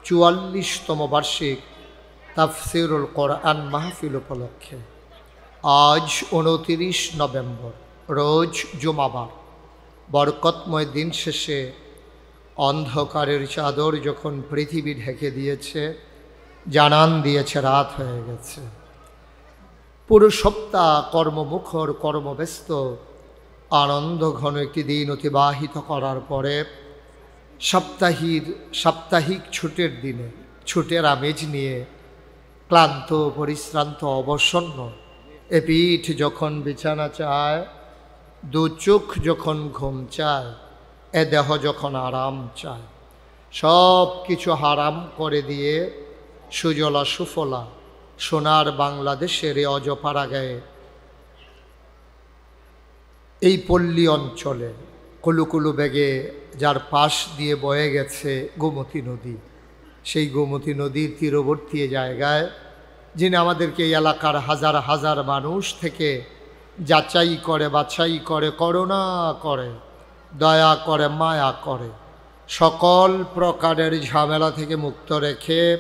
৪৪তম বার্ষিক তাফসিরুল কোরআন মাহফিল উপলক্ষে আজ ২৯ নভেম্বর রোজ জুমাবার বরকতময় দিন শেষে অন্ধকারের চাদর যখন পৃথিবী ঢেকে দিয়েছে জানান দিয়েছে রাত হয়ে গেছে পুরো সপ্তাহ কর্মমুখর কর্মব্যস্ত আনন্দ ঘন একটি দিন অতিবাহিত করার পরে সাপ্তাহিক ছুটির দিনে ছুটির আমেজ নিয়ে ক্লান্ত পরিশ্রান্ত অবসন্ন এ পিঠ যখন বিছানা চায় দু চোখ যখন ঘুম চায় এ দেহ যখন আরাম চায় সব কিছু হারাম করে দিয়ে সুজলা সুফলা সোনার বাংলাদেশের এই অজপাড়া গায়ে এই পল্লী অঞ্চলে কুলুকুলু বেগে যার পাশ দিয়ে বয়ে গেছে গোমতী নদী সেই গোমতী নদীর তীরবর্তী জায়গায় যিনি আমাদেরকে এই এলাকার হাজার হাজার মানুষ থেকে যাচাই করে বাছাই করে করুণা করে দয়া করে মায়া করে সকল প্রকারের ঝামেলা থেকে মুক্ত রেখে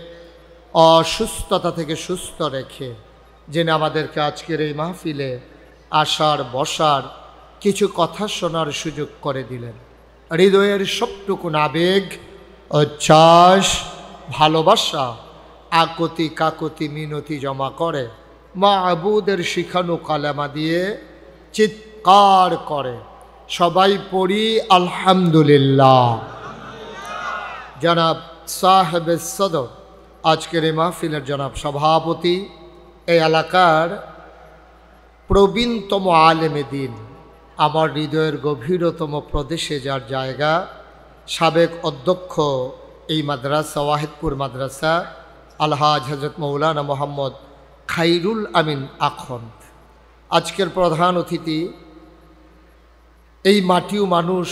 অসুস্থতা থেকে সুস্থ রেখে যিনি আমাদেরকে আজকের এই মাহফিলে আসার বসার কিছু কথা শোনার সুযোগ করে দিলেন হৃদয়ের সবটুকু আবেগ উচ্ছ্বাস ভালোবাসা আকতি কাকতি মিনতি জমা করে মাহবুদের শিখানো কালেমা দিয়ে চিৎকার করে সবাই পড়ি আলহামদুলিল্লাহ। জনাব সাহেব সদর আজকের এই মাহফিলের জনাব সভাপতি, এই এলাকার প্রবীণতম আলেমে দিন, আমার হৃদয়ের গভীরতম প্রদেশে যার জায়গা, সাবেক অধ্যক্ষ এই মাদ্রাসা ওয়াহিদপুর মাদ্রাসা আলহাজ হজরত মৌলানা মোহাম্মদ খাইরুল আমিন আখন্দ। আজকের প্রধান অতিথি এই মাটি ও মানুষ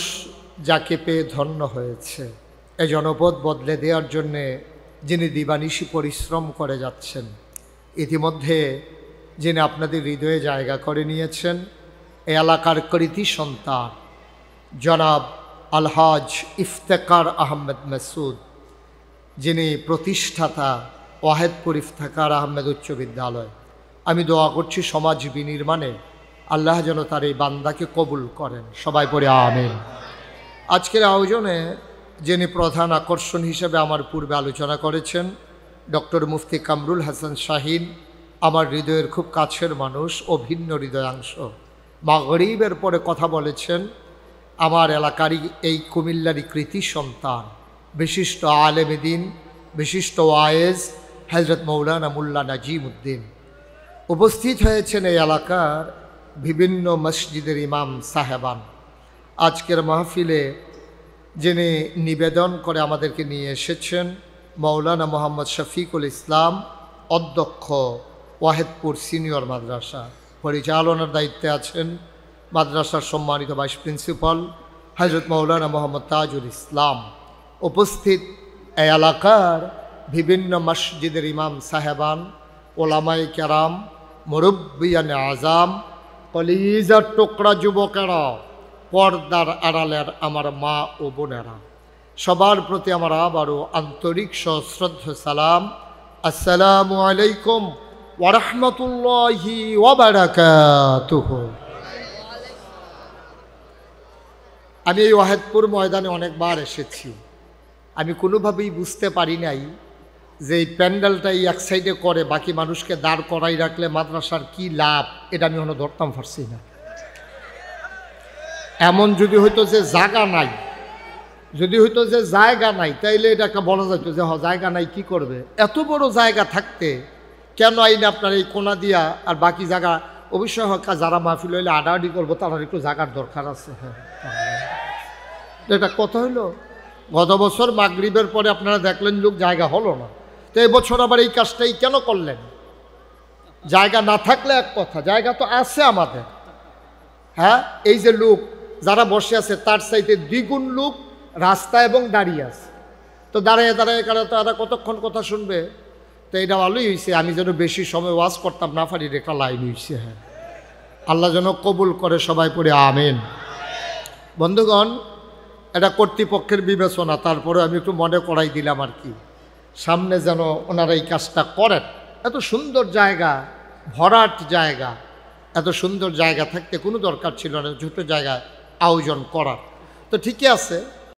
যাকে পেয়ে ধন্য হয়েছে, এই জনপদ বদলে দেওয়ার জন্যে যিনি দিবানিশি পরিশ্রম করে যাচ্ছেন, ইতিমধ্যে যিনি আপনাদের হৃদয়ে জায়গা করে নিয়েছেন, এই এলাকার কৃতি সন্তান জনাব আলহাজ ইফতেখার আহমেদ মাসুদ, যিনি প্রতিষ্ঠাতা ওয়াহিদপুর ইফতেখার আহমেদ উচ্চ বিদ্যালয়। আমি দোয়া করছি সমাজ বিনির্মাণে আল্লাহ যেন তার এই বান্দাকে কবুল করেন, সবাই পড়ে আমিন। আজকের আয়োজনে যিনি প্রধান আকর্ষণ হিসেবে আমার পূর্বে আলোচনা করেছেন, ডক্টর মুফতি কামরুল হাসান শাহিন, আমার হৃদয়ের খুব কাছের মানুষ ও ভিন্ন হৃদয়াংশ। মাগরিবের পরে কথা বলেছেন আমার এলাকারই এই কুমিল্লারই কৃতি সন্তান, বিশিষ্ট আলেমে দিন, বিশিষ্ট ওয়ায়েজ হযরত মৌলানা মুল্লা নাজিম উদ্দিন। উপস্থিত হয়েছেন এই এলাকার বিভিন্ন মসজিদের ইমাম সাহেবান। আজকের মাহফিলে যিনি নিবেদন করে আমাদেরকে নিয়ে এসেছেন মৌলানা মোহাম্মদ শফিকুল ইসলাম, অধ্যক্ষ ওয়াহিদপুর সিনিয়র মাদ্রাসা। পরিচালনার দায়িত্বে আছেন মাদ্রাসার সম্মানিত ভাইস প্রিন্সিপাল হযরত মৌলানা মোহাম্মদ তাজুল ইসলাম। উপস্থিত এই এলাকার বিভিন্ন মসজিদের ইমাম সাহেবান, ওলামায়ে কেরাম, মুরব্বিয়ানে আজাম, কলিজার টুকরা যুবকেরা, পর্দার আড়ালের আমার মা ও বোনেরা, সবার প্রতি আমার আবারও আন্তরিক সশ্রদ্ধ সালাম। আসসালামু আলাইকুম ওয়া রাহমাতুল্লাহি ওয়া বারাকাতুহু। আমি এই ওয়াহিদপুর ময়দানে অনেকবার এসেছি। আমি কোনোভাবেই বুঝতে পারি নাই যে এই প্যান্ডেলটা এই এক সাইডে করে বাকি মানুষকে দাঁড় করাই রাখলে মাদ্রাসার কি লাভ, এটা আমি এখনো ধরতাম পারছি না। এমন যদি হইতো যে জায়গা নাই, যদি হইতো যে জায়গা নাই, তাইলে এটা একটা বলা যাইতো যে জায়গা নাই কি করবে। এত বড় জায়গা থাকতে কেন আইনে আপনার এই কোনা দিয়া আর বাকি জায়গা, অবশ্যই যারা মাহফিল হইলে আডাআডি করবো তার একটু জায়গার দরকার আছে। হ্যাঁ, এটা কথা হইলো। গত বছর মাগরিবের পরে আপনারা দেখলেন লোক জায়গা হলো না, তো এবছর আবার এই কাজটাই কেন করলেন? জায়গা না থাকলে এক কথা, জায়গা তো আছে আমাদের। হ্যাঁ, এই যে লোক যারা বসে আছে তার চাইতে দ্বিগুণ লোক রাস্তায় এবং দাঁড়িয়ে আছে, তো দাঁড়িয়ে দাঁড়িয়ে তারা কতক্ষণ কথা শুনবে? তো এটা ভালোই হয়েছে, আমি যেন বেশি সময় ওয়াজ করতাম না পারি, একটা লাইন হয়েছে। হ্যাঁ, আল্লাহ যেন কবুল করে, সবাই পড়ে আমিন। বন্ধুগণ, এটা কর্তৃপক্ষের বিবেচনা, তারপরে আমি একটু মনে করাই দিলাম আর কি, সামনে যেন ওনারা এই কাজটা করেন। এত সুন্দর জায়গা, ভরাট জায়গা, এত সুন্দর জায়গা থাকতে কোনো দরকার ছিল না ছোটো জায়গায় আয়োজন করার। তো ঠিকই আছে,